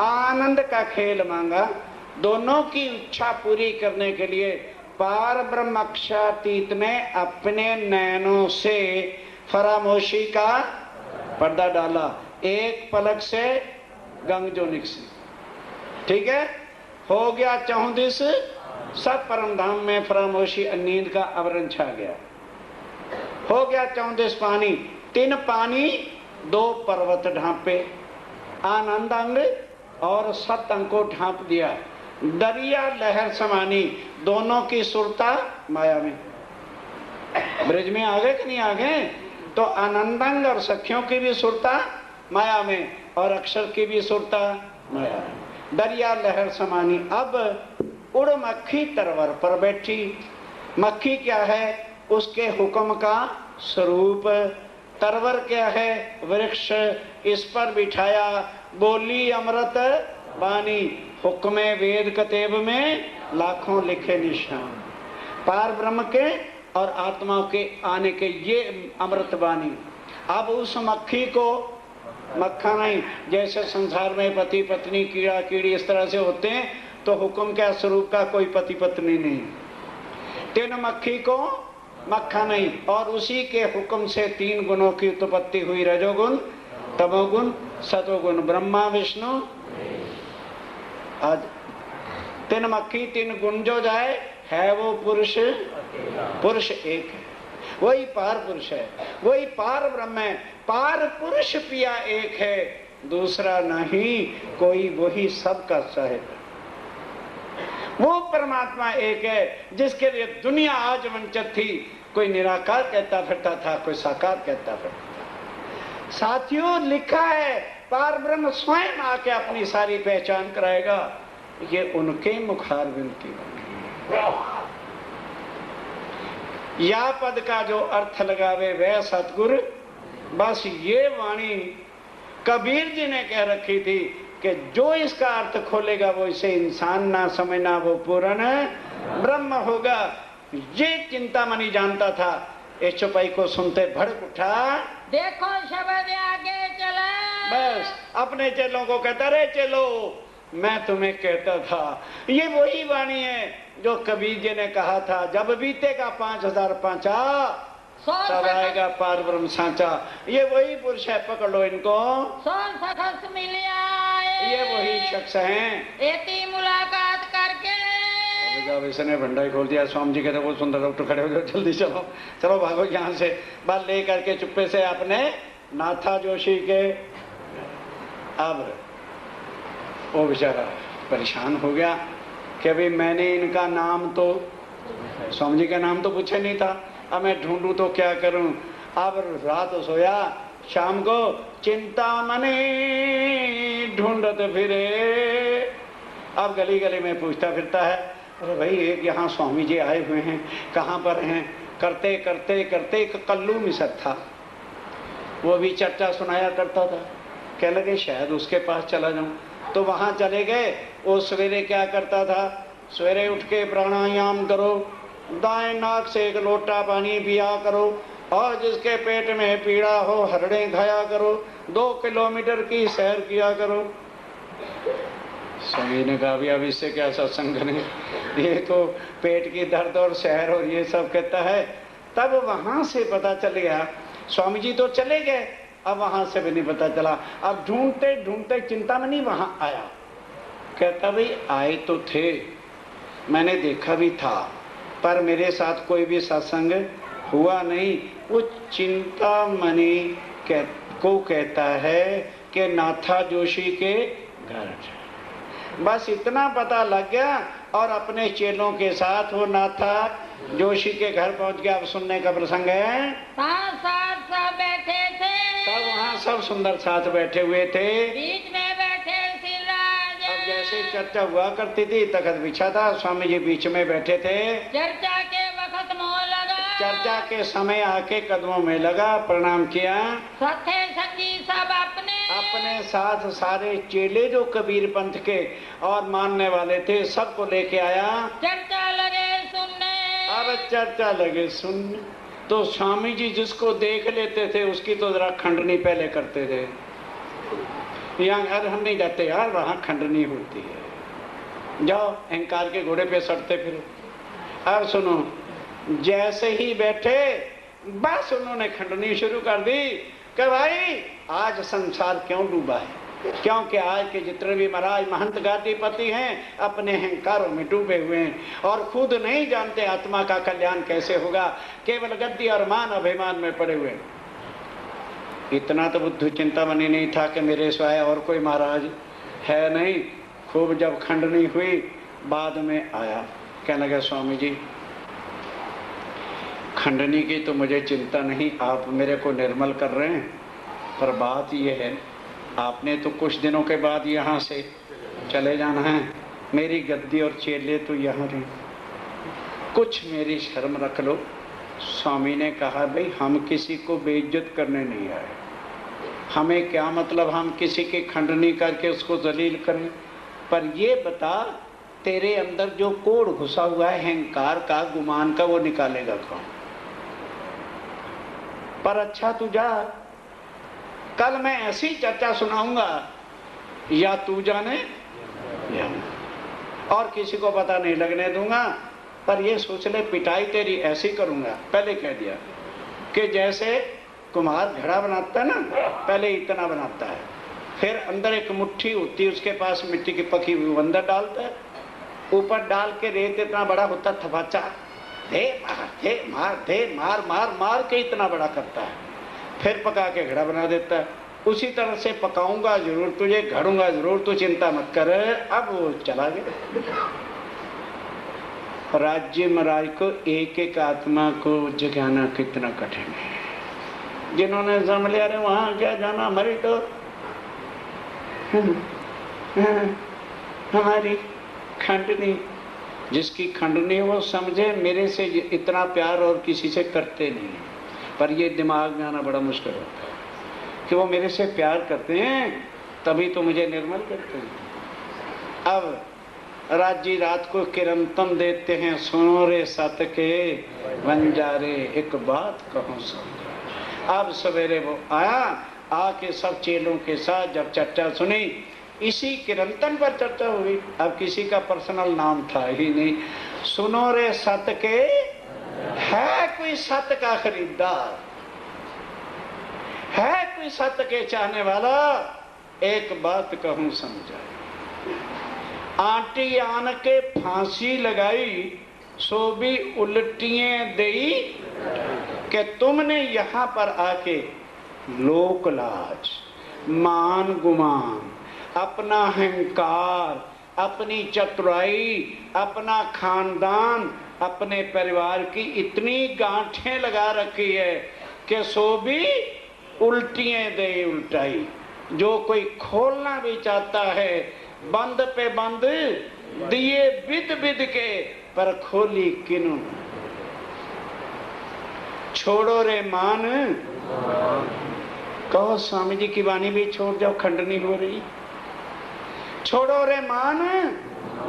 आनंद का खेल मांगा। दोनों की इच्छा पूरी करने के लिए पार ब्रह्म अक्षरातीत ने अपने नैनों से फरामोशी का पर्दा डाला, एक पलक से गंगजो निकसी। ठीक है, हो गया 34, सब परम धाम में फरामोशी नींद का आवरण छा गया। हो गया 34 पानी, 3 पानी 2 पर्वत ढांपे, आनंद अंग और सत अंग को ढांप दिया। दरिया लहर समानी, दोनों की सुरता माया में। ब्रज में आ गए कि नहीं आ गए? तो आनंदंग और सखियों की भी सुरता माया में और अक्षर की भी सुरता माया में। दरिया लहर समानी। अब उड़ मक्खी तरवर पर बैठी। मक्खी क्या है? उसके हुक्म का स्वरूप। तरवर क्या है? वृक्ष। इस पर बिठाया, बोली अमृत बानी, हुक्म वेद कतेब में लाखों लिखे निशान। पार ब्रह्म के और आत्माओं के आने के ये अमृत बानी। अब उस मक्खी को मक्खा नहीं, जैसे संसार में पति पत्नी कीड़ा कीड़ी इस तरह से होते हैं, तो हुक्म के स्वरूप का कोई पति पत्नी नहीं। 3 मक्खी को मक्खा नहीं, और उसी के हुक्म से 3 गुणों की उत्पत्ति हुई, रजोगुण तमोगुण सतोगुण, ब्रह्मा विष्णु। आज 3 मक्खी 3 गुण जो जाए, है वो पुरुष। पुरुष एक है, वही पार पुरुष है, वही पार ब्रह्म है। पार पुरुष पिया एक है, दूसरा नहीं कोई, वही सबका साहिब। वो परमात्मा एक है जिसके लिए दुनिया आज वंचित थी। कोई निराकार कहता फिरता था, कोई साकार कहता फिरता था। साथियों, लिखा है पार ब्रह्म स्वयं आके अपनी सारी पहचान कराएगा। ये उनके मुखारबिंद की या पद का जो अर्थ लगावे वह सतगुरु। बस ये वाणी कबीर जी ने कह रखी थी कि जो इसका अर्थ खोलेगा वो इसे इंसान ना समझना, वो पूर्ण ब्रह्म होगा। ये चिंतामणि जानता था। इस चौपाई को सुनते भड़क उठा, देखो शब्द आगे चले। बस अपने चेलों को कहता, रे चलो मैं तुम्हें कहता था। ये वही वाणी है जो कबीर जी ने कहा था, जब बीतेगा 5000 पांचा तब आएगा पार ब्रह्म सांचा। ये वही पुरुष है, पकड़ लो इनको। सोन सखस मिलिया, ये वही शख्स हैं। एती मुलाकात करके जब इसने भंडारी खोल दिया, स्वामी जी कहते बहुत सुंदर, डॉक्टर खड़े हो जाओ, जल्दी चलो चलो भागो यहाँ से। बात ले करके चुप्पे से अपने नाथा जोशी के। अब वो बेचारा परेशान हो गया कि अभी मैंने इनका नाम तो, स्वामी जी का नाम तो पूछा नहीं था, अब मैं ढूंढूं तो क्या करूं। अब रात सोया, शाम को चिंतामणि ढूंढत फिरे। अब गली गली में पूछता फिरता है, अरे भाई एक यहाँ स्वामी जी आए हुए हैं, कहाँ पर हैं? करते करते करते एक कल्लू मिसर था, वो भी चर्चा सुनाया करता था। कह लगे शायद उसके पास चला जाऊं, तो वहां चले गए। वो सवेरे क्या करता था? सवेरे उठ के प्राणायाम करो, दाएं नाक से 1 लोटा पानी पिया करो, और जिसके पेट में पीड़ा हो हरड़े खाया करो, 2 किलोमीटर की सैर किया करो। स्वामी ने कहा भी अब इससे क्या सत्संग करें, ये तो पेट की दर्द और सैर और ये सब कहता है। तब वहां से पता चल गया, स्वामी जी तो चले गए, अब वहां से भी नहीं पता चला। अब ढूंढते ढूंढते चिंतामणि वहां आया। कहता भाई आए तो थे, मैंने देखा भी था, पर मेरे साथ कोई भी सत्संग हुआ नहीं। वो चिंतामणि को कहता है कि नाथा जोशी के घर। बस इतना पता लग गया, और अपने चेलों के साथ वो नाथा जोशी के घर पहुंच गया। अब सुनने का प्रसंग है। तान साथ सब बैठे थे, तब वहाँ सब सुंदर साथ बैठे हुए थे। बीच में बैठे सिराज। अब जैसे चर्चा हुआ करती थी, तखत बिछा था, स्वामी जी बीच में बैठे थे। चर्चा के वक्त मोह लगा, चर्चा के समय आके कदमों में लगा, प्रणाम किया। सथे संगी सब अपने, अपने साथ सारे चेले जो कबीर पंथ के और मानने वाले थे, सबको लेके आया। चर्चा लगे सुनने। अब चर्चा लगे सुनने। तो स्वामी जी जिसको देख लेते थे उसकी तो जरा खंडनी पहले करते थे। यहाँ अरे हम नहीं जाते यार, वहाँ खंडनी होती है, जाओ अहंकार के घोड़े पे सड़ते फिरो। अब सुनो, जैसे ही बैठे बस उन्होंने खंडनी शुरू कर दी कि भाई आज संसार क्यों डूबा है, क्योंकि आज के जितने भी महाराज महंत गादीपति हैं अपने अहंकारों में डूबे हुए हैं और खुद नहीं जानते आत्मा का कल्याण कैसे होगा, केवल गद्दी और मान अभिमान में पड़े हुए। इतना तो बुद्धि चिंतामणि नहीं था कि मेरे सिवाय और कोई महाराज है नहीं। खूब जब खंडनी हुई, बाद में आया, कहने लगा स्वामी जी खंडनी की तो मुझे चिंता नहीं, आप मेरे को निर्मल कर रहे हैं, पर बात यह है आपने तो कुछ दिनों के बाद यहाँ से चले जाना है, मेरी गद्दी और चेले तो यहाँ रहे, कुछ मेरी शर्म रख लो। स्वामी ने कहा भाई हम किसी को बेइज्जत करने नहीं आए, हमें क्या मतलब हम किसी की खंडनी करके उसको जलील करें, पर ये बता तेरे अंदर जो कोड़ घुसा हुआ है अहंकार का, गुमान का, वो निकालेगा कौन? पर अच्छा तू जा, कल मैं ऐसी चर्चा सुनाऊंगा, या तू जाने या और किसी को पता नहीं लगने दूंगा, पर ये सोच ले पिटाई तेरी ऐसी करूंगा। पहले कह दिया कि जैसे कुम्हार घड़ा बनाता है ना, पहले इतना बनाता है, फिर अंदर एक मुट्ठी होती है, उसके पास मिट्टी की पकी हुई अंदर डालता है, ऊपर डाल के रेत इतना बड़ा होता है, थपाचा दे मार मार मार के इतना बड़ा करता है, फिर पका के घड़ा बना देता है। उसी तरह से पकाऊंगा जरूर तुझे, घड़ूंगा जरूर, तू चिंता मत कर। अब वो चला गया। राज्य महाराज को एक एक आत्मा को जगाना कितना कठिन है। जिन्होंने समझ लिया अरे वहां क्या जाना, हमारी तो हमारी खंडनी, जिसकी खंडनी वो समझे मेरे से इतना प्यार और किसी से करते नहीं, पर ये दिमाग में आना बड़ा मुश्किल होता है कि वो मेरे से प्यार करते हैं तभी तो मुझे निर्मल करते हैं। अब राज्य रात को किरंतन देते हैं, सुनो रे सत के बंजारे एक बात कहूँ समझो। अब सवेरे वो आया, आके सब चेलों के साथ जब चर्चा सुनी, इसी किरंतन पर चर्चा हुई। अब किसी का पर्सनल नाम था ही नहीं। सुनो रे सत के, है कोई सत का खरीदार, है कोई सत के चाहने वाला, एक बात कहूं समझा। आंटी आन के फांसी लगाई, सो भी उल्टियां दई, कि तुमने यहां पर आके लोक लाज, मान गुमान, अपना अहंकार, अपनी चतुराई, अपना खानदान, अपने परिवार की इतनी गांठें लगा रखी है कि सो भी उल्टियां दे उल्टाई। जो कोई खोलना भी चाहता है बंद पे बंद दिए बिद बिद के, पर खोली किनु। छोड़ो रे मान, कहो स्वामी जी की वाणी भी छोड़ जाओ, खंडनी हो रही। छोड़ो रे मान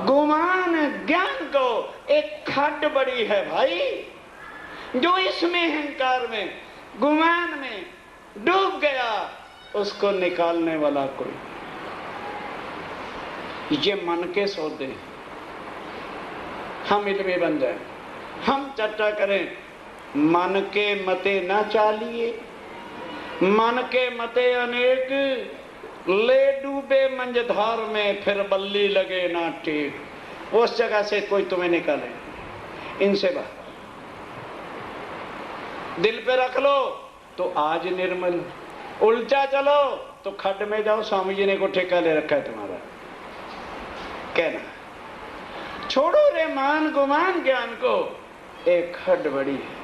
गुमान ज्ञान को, एक खड्ड बड़ी है भाई, जो इसमें अहंकार में गुमान में डूब गया, उसको निकालने वाला कोई। ये मन के सौदे, हम इल्मे बन जाए, हम चर्चा करें, मन के मते न चालिए, मन के मते अनेक, ले डूबे मंझधार में, फिर बल्ली लगे ना टेक। उस जगह से कोई तुम्हें निकाले, इनसे बात दिल पे रख लो तो आज निर्मल, उल्टा चलो तो खड्ड में जाओ। स्वामी जी ने को ठेका ले रखा है तुम्हारा। कहना छोड़ो रे मान गुमान ज्ञान को, एक हडबड़ी है।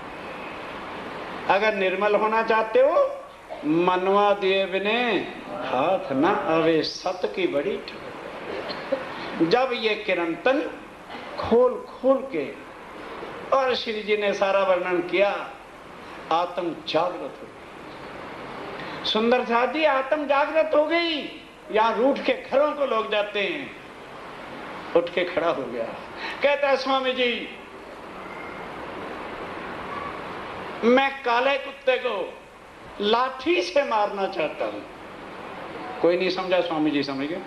अगर निर्मल होना चाहते हो, मनवा दिए बिने हाथ न आवे, सत की बड़ी ठग। जब ये किरंतन खोल खोल के, और श्री जी ने सारा वर्णन किया, आत्म जागृत हो गई। सुंदर साथी, आत्म जागृत हो गई। यहां रूठ के घरों को लोग जाते हैं, उठ के खड़ा हो गया, कहता है स्वामी जी मैं काले कुत्ते को लाठी से मारना चाहता हूं। कोई नहीं समझा, स्वामी जी समझ गए।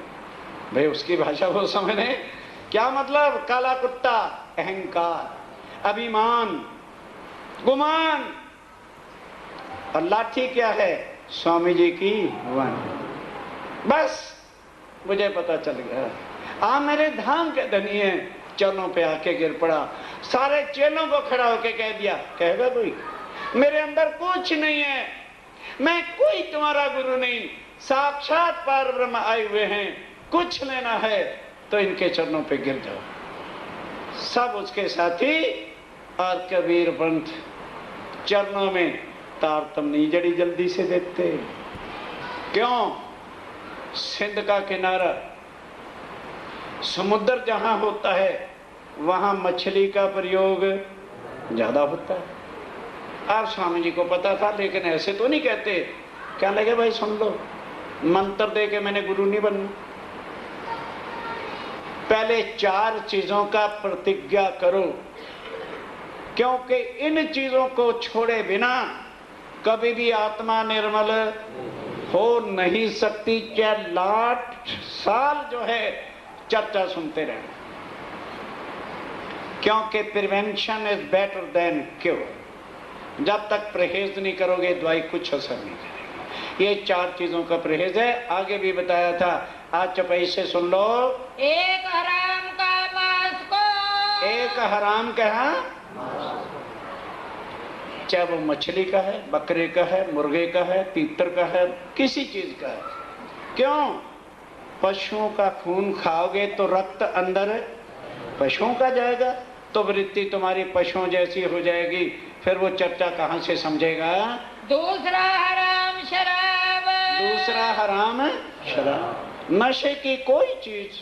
भाई उसकी भाषा वो समझ रहे, क्या मतलब? काला कुत्ता अहंकार, अभिमान, गुमान, और लाठी क्या है? स्वामी जी की वाणी। बस मुझे पता चल गया, आ मेरे धाम के धनी है। चरणों पे आके गिर पड़ा, सारे चेलों को खड़ा होके कह दिया, कहेगा कोई मेरे अंदर कुछ नहीं है, मैं कोई तुम्हारा गुरु नहीं, साक्षात पार ब्रह्म आए हुए हैं, कुछ लेना है तो इनके चरणों पे गिर जाओ। सब उसके साथी और कबीर पंथ चरणों में तारतम नहीं जड़ी जल्दी से देखते। क्यों? सिंध का किनारा, समुद्र जहां होता है वहां मछली का प्रयोग ज्यादा होता है। आप स्वामी जी को पता था, लेकिन ऐसे तो नहीं कहते। क्या लगे भाई सुन लो, मंत्र दे के मैंने गुरु नहीं बनना। पहले 4 चीजों का प्रतिज्ञा करो, क्योंकि इन चीजों को छोड़े बिना कभी भी आत्मा निर्मल हो नहीं सकती। चाहे लाख साल जो है चर्चा सुनते रहे, क्योंकि prevention is better than cure. जब तक परहेज नहीं करोगे दवाई कुछ असर नहीं करेगी। ये 4 चीजों का परहेज है, आगे भी बताया था। आज चपाई से सुन लो। एक हराम का मांस को, एक हराम का है, चाहे वो मछली का है, बकरे का है, मुर्गे का है, तीतर का है, किसी चीज का है। क्यों? पशुओं का खून खाओगे तो रक्त अंदर पशुओं का जाएगा, तो वृत्ति तुम्हारी पशुओं जैसी हो जाएगी। फिर वो चर्चा कहां से समझेगा? दूसरा हराम शराब, दूसरा हराम शराब। नशे की कोई चीज,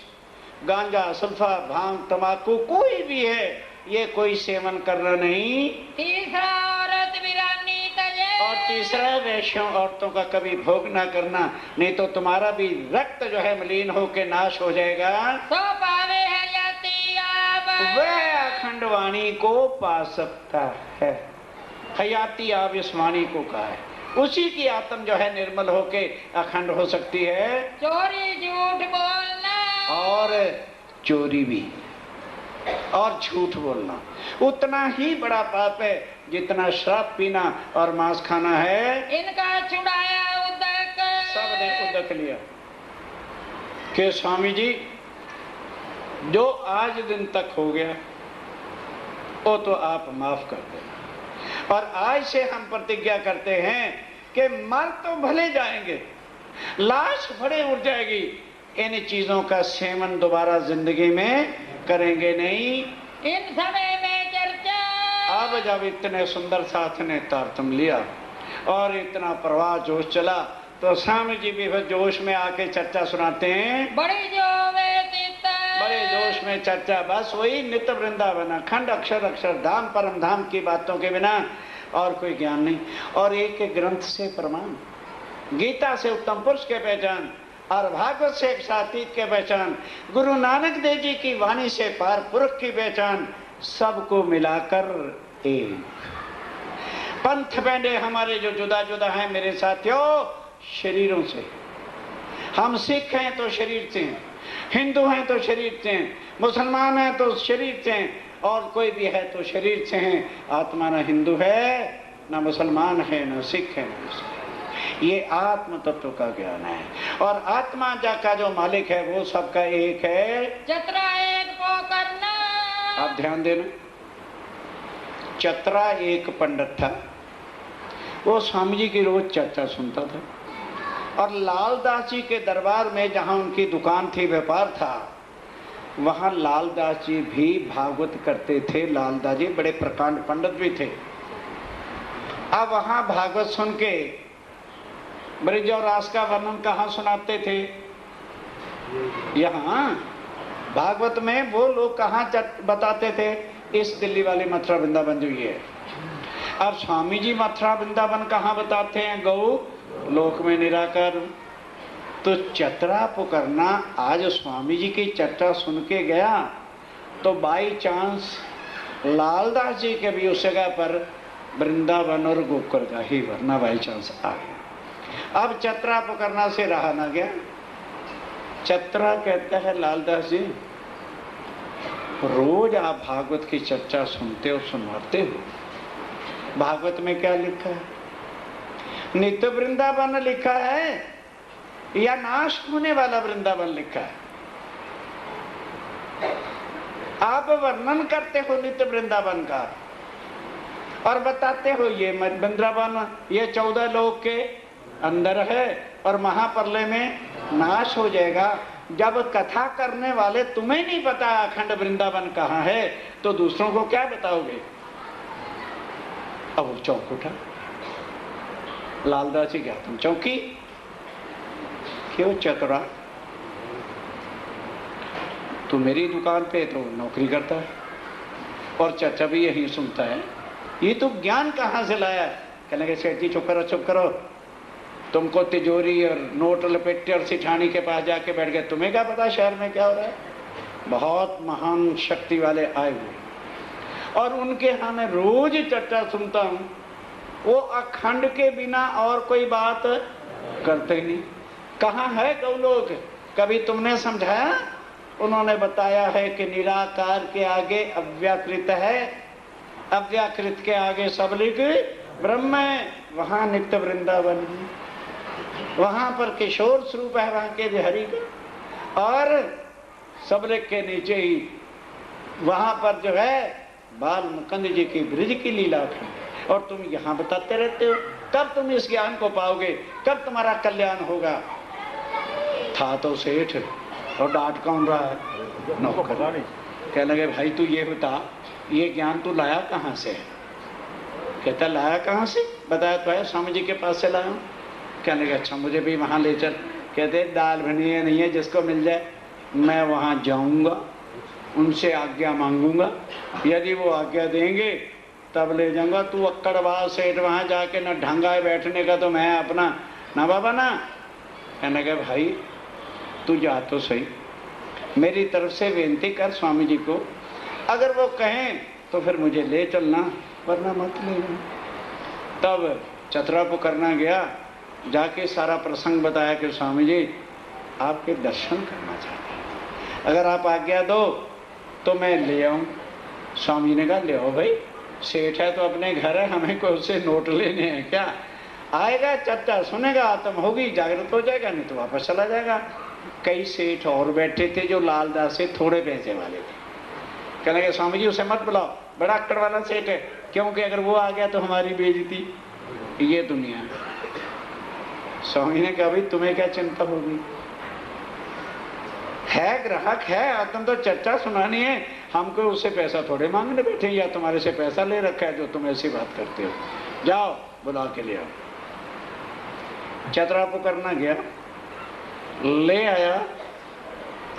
गांजा, सल्फा, भांग, तंबाकू कोई भी है, ये कोई सेवन करना नहीं। तीसरा औरत वीरानी तजे, और तीसरा वैश्यों औरतों का कभी भोग ना करना, नहीं तो तुम्हारा भी रक्त जो है मलिन होके नाश हो जाएगा। सो पावे हयाती आब, वह अखंड वाणी को पा सकता है। हयाती आब इस वाणी को कहा है, उसी की आत्म जो है निर्मल होके अखंड हो सकती है। चोरी झूठ बोलना, और चोरी भी और झूठ बोलना उतना ही बड़ा पाप है जितना शराब पीना और मांस खाना है। इनका छुड़ाया उदक, सब ने उदक लिया कि स्वामी जी जो आज दिन तक हो गया वो तो आप माफ कर दें, और आज से हम प्रतिज्ञा करते हैं कि मर तो भले जाएंगे, लाश भले उड़ जाएगी, इन चीजों का सेवन दोबारा जिंदगी में करेंगे नहीं। इन समय में चर्चा, अब जब इतने सुंदर साथ ने तारतम लिया और इतना प्रवाह जोश चला, तो स्वामी जी भी फिर जोश में आके चर्चा सुनाते हैं। बड़ी जो बड़े जोश में चर्चा, बस वही नित्य वृंदावन, अखंड अक्षर अक्षर धाम परम धाम की बातों के बिना और कोई ज्ञान नहीं। और एक एक ग्रंथ से प्रमाण, गीता से उत्तम पुरुष के पहचान, और भागवत से एक सातीत के पहचान, गुरु नानक देव जी की वाणी से पार पुरख की पहचान, सबको मिलाकर एक पंथ बैंडे हमारे जो जुदा जुदा हैं मेरे साथियों, शरीरों से। हम सिख हैं तो शरीर से हैं, हिंदू हैं तो शरीर से हैं, मुसलमान हैं तो शरीर से हैं, और कोई भी है तो शरीर से हैं। आत्मा ना हिंदू है, ना मुसलमान है, ना सिख है, ना मुसलमान। ये आत्म तत्व का ज्ञान है, और आत्मा का जो मालिक है वो सबका एक है। चतरा एक को करना, आप ध्यान देना, चतरा एक पंडित था, वो स्वामी जी की रोज चर्चा सुनता था, और लालदास जी के दरबार में जहां उनकी दुकान थी, व्यापार था, वहाँ लालदास जी भी भागवत करते थे। लालदास जी बड़े प्रकांड पंडित भी थे। अब वहाँ भागवत सुन के ब्रिज और रास का वर्णन कहाँ सुनाते थे? यहाँ भागवत में वो लोग कहाँ बताते थे? इस दिल्ली वाली मथुरा वृंदावन जो ये है। अब स्वामी जी मथुरा वृंदावन कहाँ बताते हैं? गौ लोक में निराकार। तो चतरा पुकारना, आज स्वामी जी की चर्चा सुन के गया तो बाई चांस लालदास जी के भी उस जगह पर वृंदावन और गोकुल का ही वरना बाई चांस आ गया। अब चतरा पुकारना से रहा ना गया। चतरा कहता है लालदास जी, रोज आप भागवत की चर्चा सुनते हो, सुनवाते हो। भागवत में क्या लिखा है? नित्य वृंदावन लिखा है या नाश होने वाला वृंदावन लिखा है? आप वर्णन करते हो नित्य वृंदावन का और बताते हो ये वृंदावन ये 14 लोक के अंदर है और महाप्रलय में नाश हो जाएगा। जब कथा करने वाले तुम्हें नहीं पता अखंड वृंदावन कहाँ है तो दूसरों को क्या बताओगे? अब वो चौक उठा। लालदास जी क्या तुम चौकी? क्यों चतुरा? तू मेरी दुकान पे तो नौकरी करता है और चर्चा भी यही सुनता है, ये तो ज्ञान कहाँ से लाया? कहने लगे सेठ जी चुप करो चुप करो, तुमको तिजोरी और नोट लपेटे और सिठानी के पास जाके बैठ गए, तुम्हें क्या पता शहर में क्या हो रहा है? बहुत महान शक्ति वाले आए हुए और उनके यहाँ मैं रोज चर्चा सुनता हूँ। वो अखंड के बिना और कोई बात करते ही नहीं। कहाँ है गौलोक? कभी तुमने समझाया? उन्होंने बताया है कि निराकार के आगे अव्याकृत है, अव्याकृत के आगे सबलिक ब्रह्म है। वहाँ नित्य वृंदावन है, वहाँ पर किशोर स्वरूप है वहाँ के बिहारी का, और सबलिक के नीचे ही वहाँ पर जो है बाल मुकुंद जी की ब्रिज की लीला है। और तुम यहाँ बताते रहते हो। कब तुम इस ज्ञान को पाओगे? कब तुम्हारा कल्याण होगा? था तो सेठ और डांट कौन रहा है? नौकर। कहने लगे भाई तू ये बता, ये ज्ञान तू लाया कहाँ से? कहता लाया कहाँ से? बताया तो है स्वामी जी के पास से लाया हूँ। कहने लगे अच्छा मुझे भी वहाँ ले चल। कहते दाल भनिया नहीं है, जिसको मिल जाए मैं वहाँ जाऊँगा, उनसे आज्ञा मांगूंगा, यदि वो आज्ञा देंगे तब ले जाऊंगा। तू अक्कड़बाज सेठ वहाँ जाके न ढंगा है बैठने का, तो मैं अपना ना बाबा ना। कहने लगे भाई तू जा तो सही, मेरी तरफ से बेनती कर स्वामी जी को, अगर वो कहें तो फिर मुझे ले चलना, वरना मत लेना। तब चतरा को करना गया, जाके सारा प्रसंग बताया कि स्वामी जी आपके दर्शन करना चाहते हैं, अगर आप आज्ञा दो तो मैं ले आऊँ। स्वामी ने कहा ले आओ भाई, सेठ है तो अपने घर है, हमें कोई उससे नोट लेने हैं क्या? आएगा चर्चा सुनेगा, आत्म होगी, जागृत हो जाएगा, नहीं तो वापस चला जाएगा। कई सेठ और बैठे थे जो लालदास से थोड़े पैसे वाले थे। कहने लगे स्वामी जी उसे मत बुलाओ, बड़ा अक्कड़ वाला सेठ है, क्योंकि अगर वो आ गया तो हमारी बेइज्जती। ये दुनिया है। स्वामी ने कहा भाई तुम्हें क्या चिंता होगी, है ग्राहक है, आत्म तो चर्चा सुनानी है, हमको उससे पैसा थोड़े मांगने बैठे, या तुम्हारे से पैसा ले रखा है जो तुम ऐसी बात करते हो। जाओ बुला के ले आओ। चतरा को करना गया, ले आया।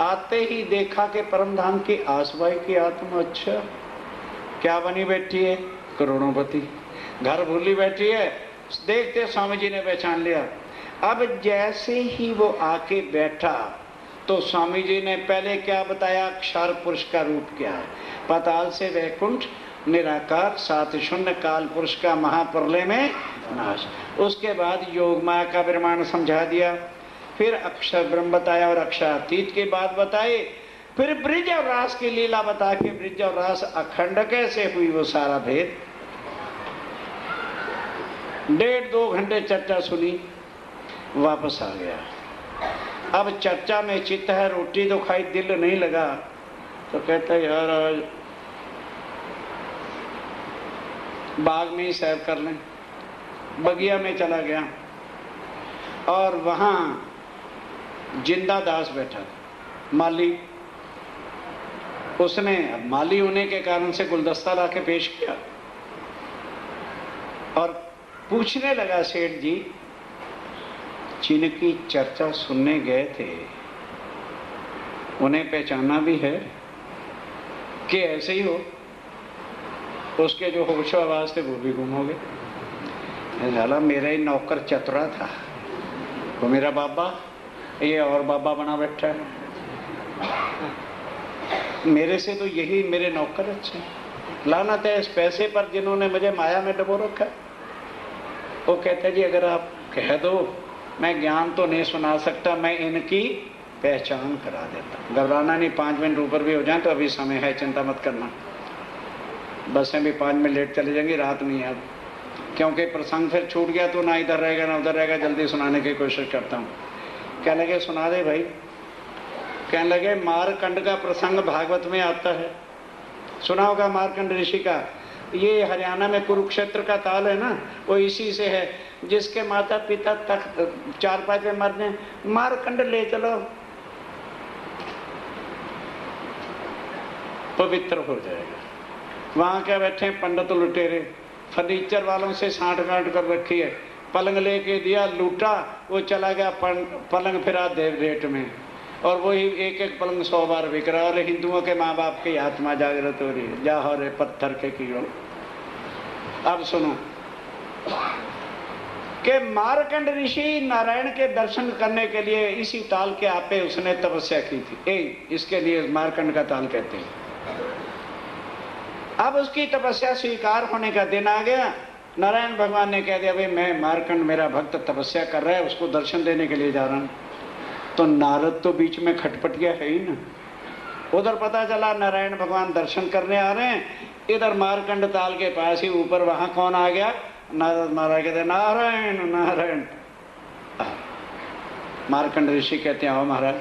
आते ही देखा कि परम धाम की आसवाई की आत्मा अच्छा क्या बनी बैठी है, करोड़ोंपति, घर भूली बैठी है। देखते स्वामी जी ने पहचान लिया। अब जैसे ही वो आके बैठा तो स्वामी जी ने पहले क्या बताया? अक्षर पुरुष का रूप क्या है, पाताल से वैकुंठ, निराकार, सात शून्य, काल पुरुष का महाप्रलय में नाश। उसके बाद योग माया का प्रमाण समझा दिया, फिर अक्षर ब्रह्म बताया और अक्षरातीत की बात बताई, फिर ब्रिज और रास की लीला बता के ब्रिज और रास अखंड कैसे हुई वो सारा भेद। 1.5-2 घंटे चर्चा सुनी, वापस आ गया। अब चर्चा में चित्त है, रोटी तो खाई, दिल नहीं लगा, तो कहता है यार आज बाग में ही सैर कर लें। बगिया में चला गया और वहाँ जिंदा दास बैठा था, माली। उसने माली होने के कारण से गुलदस्ता ला के पेश किया और पूछने लगा, सेठ जी जिनकी चर्चा सुनने गए थे उन्हें पहचाना भी है कि ऐसे ही हो? उसके जो होशो आवाज थे वो भी गुम हो गए। साला मेरा ही नौकर चतुरा था, वो मेरा बाबा, ये और बाबा बना बैठा है। मेरे से तो यही मेरे नौकर अच्छे। लानत है इस पैसे पर जिन्होंने मुझे माया में डबो रखा। वो कहते जी अगर आप कह दो मैं ज्ञान तो नहीं सुना सकता, मैं इनकी पहचान करा देता। घबराना नहीं, 5 मिनट ऊपर भी हो जाए तो अभी समय है, चिंता मत करना। बसें भी 5 मिनट लेट चले जाएंगी, रात नहीं है अब, क्योंकि प्रसंग फिर छूट गया तो ना इधर रहेगा ना उधर रहेगा। जल्दी सुनाने की कोशिश करता हूँ। कहने लगे सुना दे भाई। कहने लगे मारकंड का प्रसंग भागवत में आता है, सुना होगा मारकंड ऋषि का। ये हरियाणा में कुरुक्षेत्र का ताल है ना, वो इसी से है। जिसके माता पिता तख्त चारपाई पे मरने, मारकंड ले चलो पवित्र हो जाएगा। वहां क्या बैठे पंडित लुटेरे, फर्नीचर वालों से साठ गांठ कर रखी है। पलंग लेके दिया, लूटा, वो चला गया पलंग फिरा देव रेट में, और वही एक एक पलंग 100 बार बिक रहा। और हिंदुओं के माँ बाप की आत्मा जागृत हो रही है, जा हो रे पत्थर के कीड़ों। अब सुनो कि मारकंड ऋषि नारायण के दर्शन करने के लिए इसी ताल के आपे उसने तपस्या की थी। इसके लिए मारकंड का ताल कहते हैं। अब उसकी तपस्या स्वीकार होने का दिन आ गया। नारायण भगवान ने कह दिया भाई मैं मारकंड मेरा भक्त तपस्या कर रहा है, उसको दर्शन देने के लिए जा रहा हूं। तो नारद तो बीच में खटपट गया है ही ना। उधर पता चला नारायण भगवान दर्शन करने आ रहे हैं, इधर मारकंड ताल के पास ही ऊपर वहां कौन आ गया? नारद महाराज कहते नारायण नारायण। मारकंड ऋषि कहते हैं आओ महाराज।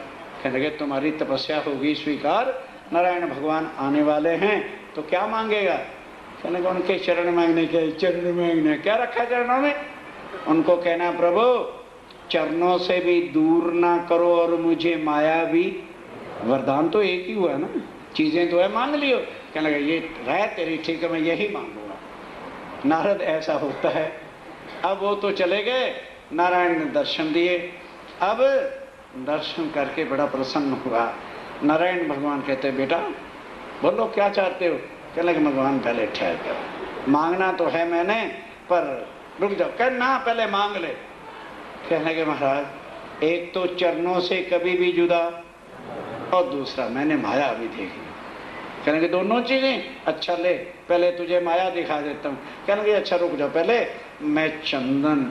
कहने लगे तुम्हारी तपस्या होगी स्वीकार, नारायण भगवान आने वाले हैं, तो क्या मांगेगा? कहने लगे उनके चरण मांगने के। चरण मांगने क्या रखा चरणों में? उनको कहना प्रभु चरणों से भी दूर ना करो और मुझे माया भी। वरदान तो एक ही हुआ ना, चीजें तो है मांग लियो। कहने लगे ये रह तेरी ठीक है, मैं यही मांगूंगा। नारद ऐसा होता है। अब वो तो चले गए, नारायण ने दर्शन दिए। अब दर्शन करके बड़ा प्रसन्न हुआ। नारायण भगवान कहते बेटा बोलो क्या चाहते हो? कहने लगे भगवान पहले ठहर कर, मांगना तो है मैंने, पर रुक जाओ। कह ना पहले मांग ले। कहने लगे महाराज एक तो चरणों से कभी भी जुदा, और दूसरा मैंने माया भी देखी। कहने लगे दोनों चीजें? अच्छा ले पहले तुझे माया दिखा देता हूँ। कहने लगे अच्छा रुक जाओ, पहले मैं चंदन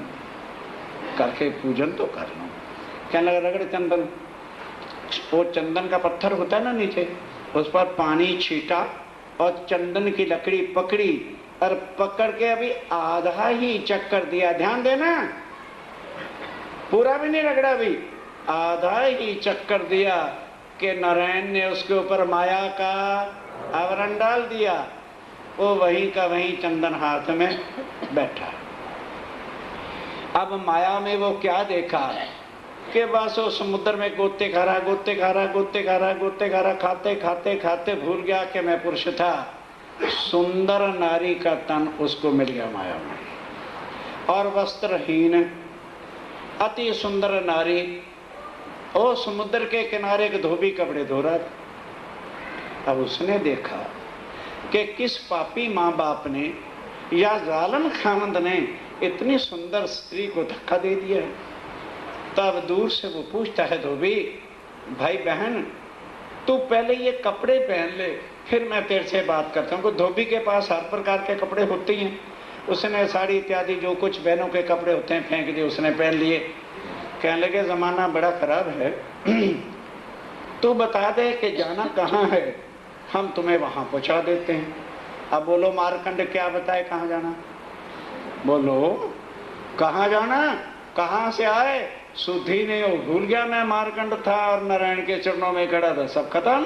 करके पूजन तो कर लूँ। कहने लगे रगड़ चंदन। वो चंदन का पत्थर होता है ना नीचे, उस पर पानी छीटा और चंदन की लकड़ी पकड़ी और पकड़ के अभी आधा ही चक्कर दिया। ध्यान देना, पूरा भी नहीं रगड़ा, भी आधा ही चक्कर दिया कि नारायण ने उसके ऊपर माया का आवरण डाल दिया। वो वहीं का वहीं चंदन हाथ में बैठा। अब माया में वो क्या देखा कि बस वो समुद्र में गोते खा रहा, गोते खा रहा, गोते खा रहा, गोते खा रहा, खाते खाते खाते भूल गया कि मैं पुरुष था। सुंदर नारी का तन उसको मिल गया माया में, और वस्त्रहीन अति सुंदर नारी वो समुद्र के किनारे के धोबी कपड़े धो रहा था। अब उसने देखा कि किस पापी माँ बाप ने या जालिम खामंद ने इतनी सुंदर स्त्री को धक्का दे दिया है। तब दूर से वो पूछता है धोबी भाई बहन तू पहले ये कपड़े पहन ले, फिर मैं तेरे से बात करता हूँ। धोबी के पास हर प्रकार के कपड़े होते हैं। उसने साड़ी इत्यादि जो कुछ बहनों के कपड़े होते हैं फेंक दिए, उसने पहन लिए। कहने लगे जमाना बड़ा खराब है, तू बता दे कि जाना कहाँ है, हम तुम्हें वहां पहुंचा देते हैं। अब बोलो मारकंड क्या बताए कहाँ जाना? बोलो कहाँ जाना? कहाँ से आए? सुधी नहीं हो, भूल गया मैं मारकंड था और नारायण के चरणों में खड़ा था, सब खत्म।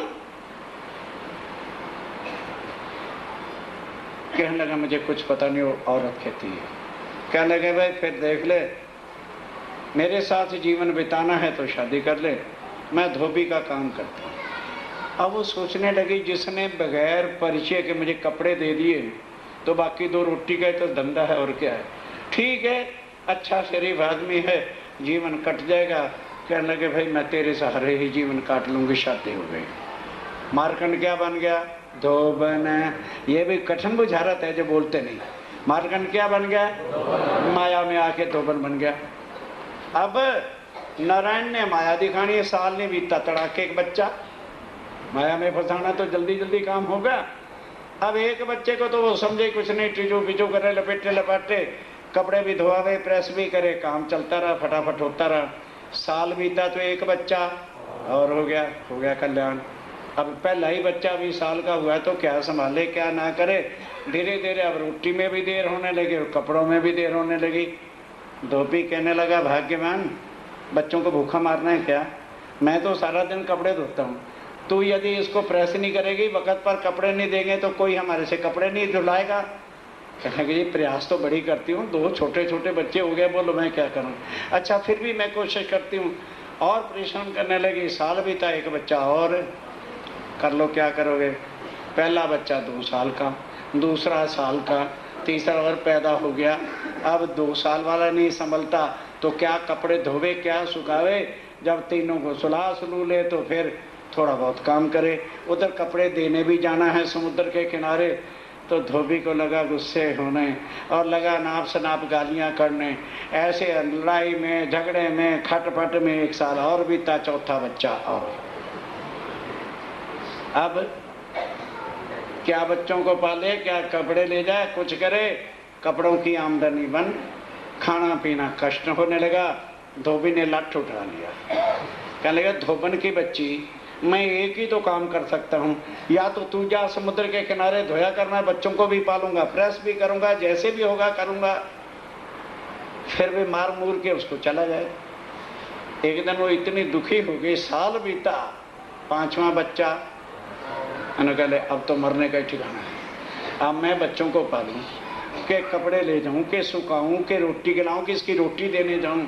कहने लगा मुझे कुछ पता नहीं, वो औरत कहती है। कहने लगे भाई फिर देख ले, मेरे साथ जीवन बिताना है तो शादी कर ले, मैं धोबी का काम करता हूँ। अब वो सोचने लगी जिसने बगैर परिचय के मुझे कपड़े दे दिए तो बाकी 2 रोटी का तो धंधा है और क्या है। ठीक है, अच्छा शरीफ आदमी है, जीवन कट जाएगा। कहने लगे भाई मैं तेरे सहारे ही जीवन काट लूंगी। शादी हो गई। मारकंड क्या बन गया? धोबन। ये भी कठिन बुझारत है जो बोलते नहीं। मारकंड क्या बन गया? माया में आके धोबन बन गया। अब नारायण ने माया दिखानी है, साल नहीं बीता तड़ाके एक बच्चा। माया में फंसाना तो जल्दी जल्दी काम होगा। अब एक बच्चे को तो वो समझे कुछ नहीं, टीचो पीचो करे, लपेटे लपाटे, कपड़े भी धोआवे, प्रेस भी करे, काम चलता रहा, फटाफट होता रहा। साल बीता तो एक बच्चा और हो गया कल्याण। अब पहला ही बच्चा 20 साल का हुआ तो क्या संभाले क्या ना करे। धीरे धीरे अब रोटी में भी देर होने लगी और कपड़ों में भी देर होने लगी। धोबी कहने लगा भाग्यवान, बच्चों को भूखा मारना है क्या? मैं तो सारा दिन कपड़े धोता हूँ, तू यदि इसको प्रेस नहीं करेगी, वक्त पर कपड़े नहीं देंगे तो कोई हमारे से कपड़े नहीं धुलाएगा। कहने कि प्रयास तो बड़ी करती हूँ, 2 छोटे छोटे बच्चे हो गए, बोलो मैं क्या करूँ। अच्छा फिर भी मैं कोशिश करती हूँ। और परिश्रम करने लगी। साल बीता, एक बच्चा और कर लो, क्या करोगे। पहला बच्चा 2 साल का, दूसरा साल का, तीसरा और पैदा हो गया। अब 2 साल वाला नहीं संभलता तो क्या कपड़े धोवे क्या सुखावे। जब तीनों को सुलह सुलू ले तो फिर थोड़ा बहुत काम करे। उधर कपड़े देने भी जाना है समुद्र के किनारे। तो धोबी को लगा गुस्से होने और लगा नाप शनाप गालियां करने। ऐसे लड़ाई में, झगड़े में, खटपट में 1 साल और बीता, चौथा बच्चा और। अब क्या बच्चों को पाले, क्या कपड़े ले जाए, कुछ करे। कपड़ों की आमदनी बंद, खाना पीना कष्ट होने लगा। धोबी ने लठ उठा लिया। कहने लगा धोबन की बच्ची, मैं एक ही तो काम कर सकता हूँ, या तो तू जा समुद्र के किनारे धोया करना, बच्चों को भी पालूंगा, प्रेस भी करूंगा, जैसे भी होगा करूंगा। फिर भी मार मूर के उसको चला जाए। एक दिन वो इतनी दुखी हो गई, साल बीता, 5वां बच्चा। कहले अब तो मरने का ही ठिकाना है। अब मैं बच्चों को पालूं, के कपड़े ले जाऊं, के सुखाऊं, के रोटी खिलाऊं, किसकी रोटी देने जाऊं।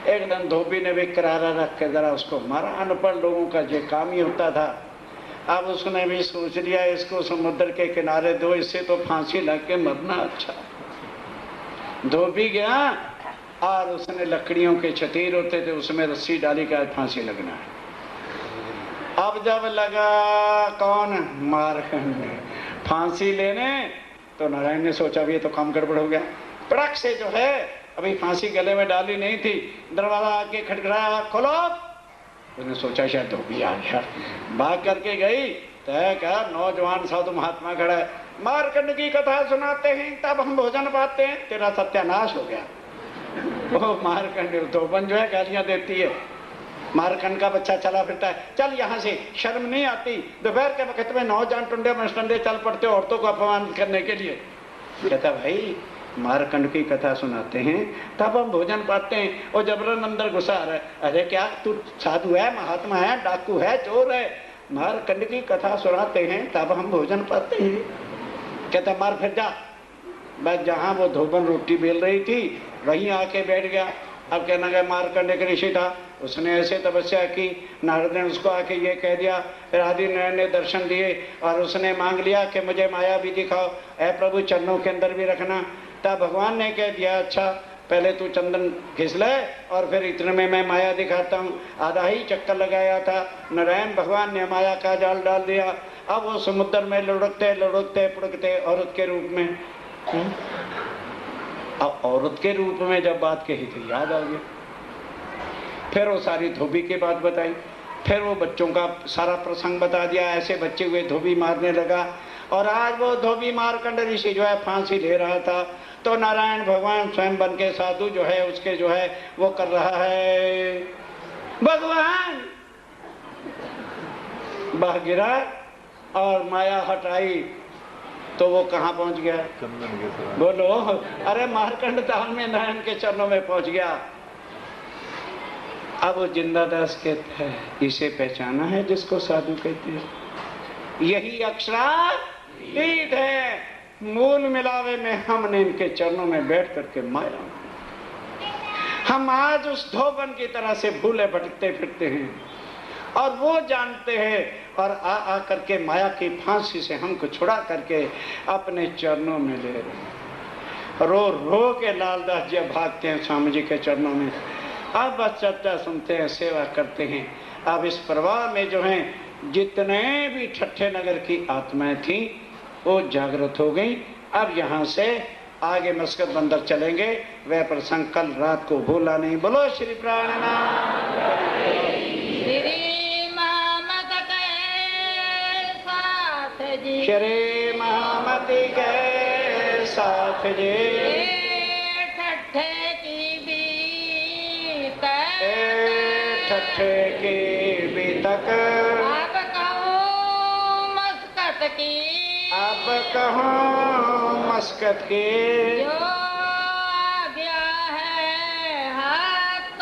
एक दिन धोबी ने भी करारा रख के जरा उसको मारा। अनपढ़ लोगों का जो काम ही होता था। अब उसने भी सोच लिया इसको समुद्र के किनारे दो, इससे तो फांसी लग के मरना अच्छा। धोबी गया और उसने लकड़ियों के छतीर होते थे, उसमें रस्सी डाली का फांसी लगना है। अब जब लगा कौन मारकंड फांसी लेने, तो नारायण ने सोचा भी ये तो काम गड़बड़ हो गया। पड़क से जो है अभी फांसी गले में डाली नहीं थी, दरवाजा आके खटखटाया, खोलो। उसने सोचा शायद धोबी आ गया। भाग करके गई तो क्या नौजवान साधु महात्मा खड़ा है। मारकंड की कथा सुनाते हैं तब हम भोजन पाते हैं, तेरा सत्यानाश हो गया। वो मारकंड धोबन जो है गालियां देती है। मारकंड का बच्चा चला फिरता है, चल यहाँ से, शर्म नहीं आती, दोपहर के वक्त में नौजवान टुंडे मस्टंडे चल पड़ते औरतों को अपमान करने के लिए। कहता भाई मारकंड की कथा सुनाते हैं तब हम भोजन पाते हैं। और जबरन अंदर घुसा रहा है, अरे क्या तू साधु है, महात्मा है, डाकू है, चोर है, मारकंड की कथा सुनाते हैं तब हम भोजन पाते हैं। कहता मार फिर जा। बस जहाँ वो धोबन रोटी बेल रही थी वहीं आके बैठ गया। अब कहना गया मारकंड एक ऋषि था, उसने ऐसे तपस्या की, नारद ने उसको आके ये कह दिया। फिर आदि नारायण ने दर्शन दिए और उसने मांग लिया कि मुझे माया भी दिखाओ, ऐ प्रभु चरणों के अंदर भी रखना। तब भगवान ने कह दिया अच्छा पहले तू चंदन घिस ले और फिर इतने में मैं माया दिखाता हूँ। आधा ही चक्कर लगाया था, नारायण भगवान ने माया का जाल डाल दिया। अब वो समुद्र में लुढ़कते लुढ़कते पुढ़कते औरत के रूप में। अब औरत के रूप में जब बात कही तो याद आ गया। फिर वो सारी धोबी की बात बताई, फिर वो बच्चों का सारा प्रसंग बता दिया। ऐसे बच्चे हुए धोबी मारने लगा। और आज वो धोबी मारकंड ऋषि जो है फांसी ले रहा था, तो नारायण भगवान स्वयं बन के साधु जो है उसके जो है वो कर रहा है। भगवान बह गिरा और माया हटाई तो वो कहाँ पहुंच गया? बोलो, अरे मारकंड धाम में नारायण के चरणों में पहुंच गया। अब वो जिंदादास कहते हैं इसे पहचाना है जिसको साधु कहते हैं, यही अक्षरातीत है। मूल मिलावे में हमने इनके चरणों में बैठ करके माया। हम आज उस धोबन की तरह से भूले भटकते फिरते हैं। और वो जानते हैं, और आ करके माया की फांसी से हमको छुड़ा करके अपने चरणों में ले रहे। रो रो के लालदास जी भागते हैं स्वामी जी के चरणों में। अब बस चर्चा सुनते हैं, सेवा करते हैं। अब इस प्रवाह में जो है जितने भी ठट्ठे नगर की आत्माएं थी वो जागृत हो गई। अब यहाँ से आगे मस्कत बंदर चलेंगे। वह प्रसंग कल रात को भूला नहीं। बोलो श्री प्राणनाथ। श्री महामत के साथ जी, श्री महामती के साथ जी, ठट्ठे की बीत, ठट्ठे की बीतक, अब कहूँ मस्कत की, अब कहूँ मस्कत की, जो आ गया है हक,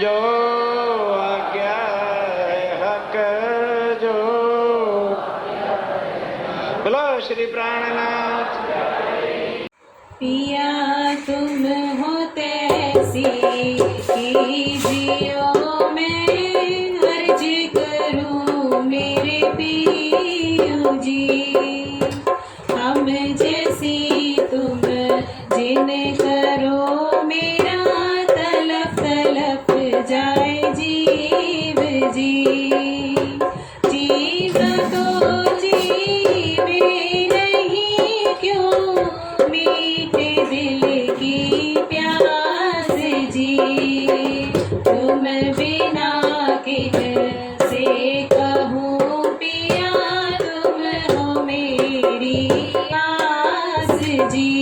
जो आज्ञा है हक, जो। बोलो श्री प्राणनाथ। पिया तुम हो तैसी कीजियो, मैं अर्ज करूं मेरे पियो जी। हम जैसी तुम जिन करो, मेरा तलप तलप जाए जीव जी। जीव तो जीवे नहीं क्यों, मीठे दिल की प्यास जी। तुम बिना किन से कहूँ पिया, तुम हो मेरी आस जी।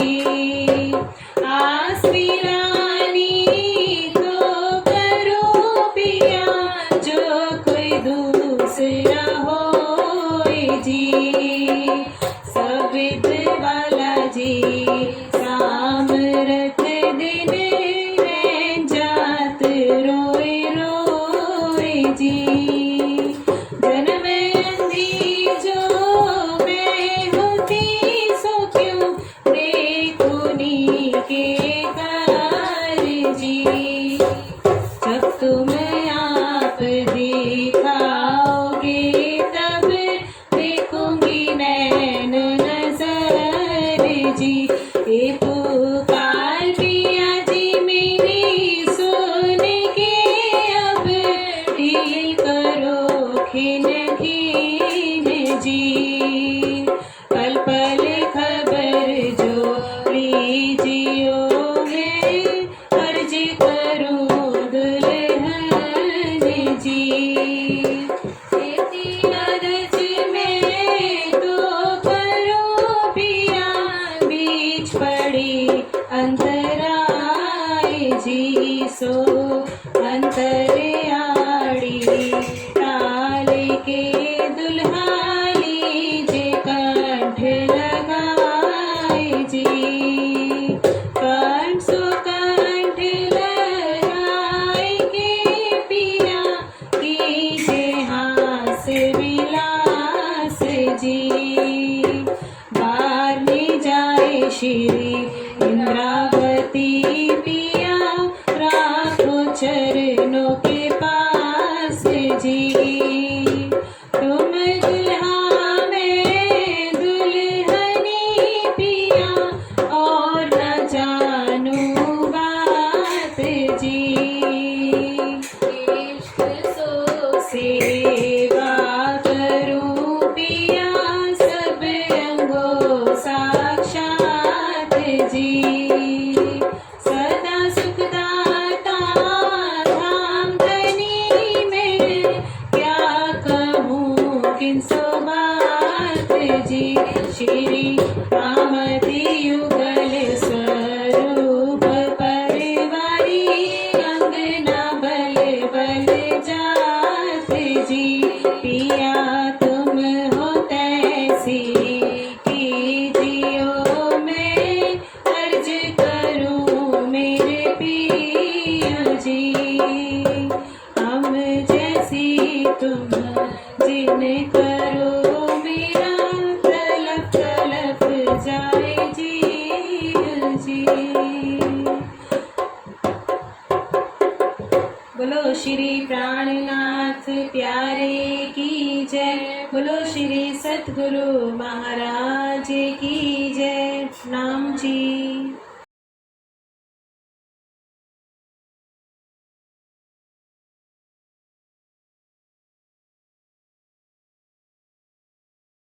आस वीरानी तो करो पिया, जो कोई दूसरा होए जी। सविद वाला जी सामरथ दिन, रैन जात रोए रोए जी। जन्म अंधी जो मैं होती, सो क्यों देखूनी के कार जी। जब तुम आप दिखाओगे, तब देखूंगी नैन नजर जी। ये पुकार पिया जी मेरी सुन के, अब ढील करो खिन खिन जी। पल पल खबर जो लीजियो है, अर्ज करूं दुल्हन जी। ऐसी अरज में तो करो पिया, बीच पड़ी अंतराय जी। सो अंतरयाड़ी टाल के दुल्हा लीजे कंठ लगाए जी। कंठ सो कंठ लगाए के पिया, कीजे हास विलास जी। बार में जाए श्री इंद्रावती पिया, राखो चरणों के पास जी। तुम दुल्हा में दुल्हनी पिया, और न जानू बात जी। इश्क सो सेवा करूं पिया, सब अंगों साक्षात जी। सदा सुखदाता धाम धनी में, क्या कहूँ किन सो बात जी। श्री कामती युगल स्वरूप परिवारी, अंगना बल बल जात जी। पिया तुम हो तैसी कीजियो, मैं अर्ज करूं मेरे पिया जी। हम जैसी तुम जिन करो, मेरा तलप तलप जाए जीव जी। बोलो श्री प्राणनाथ नाथ प्यारे की जय। बोलो श्री सतगुरु महाराज की जय। नाम जी।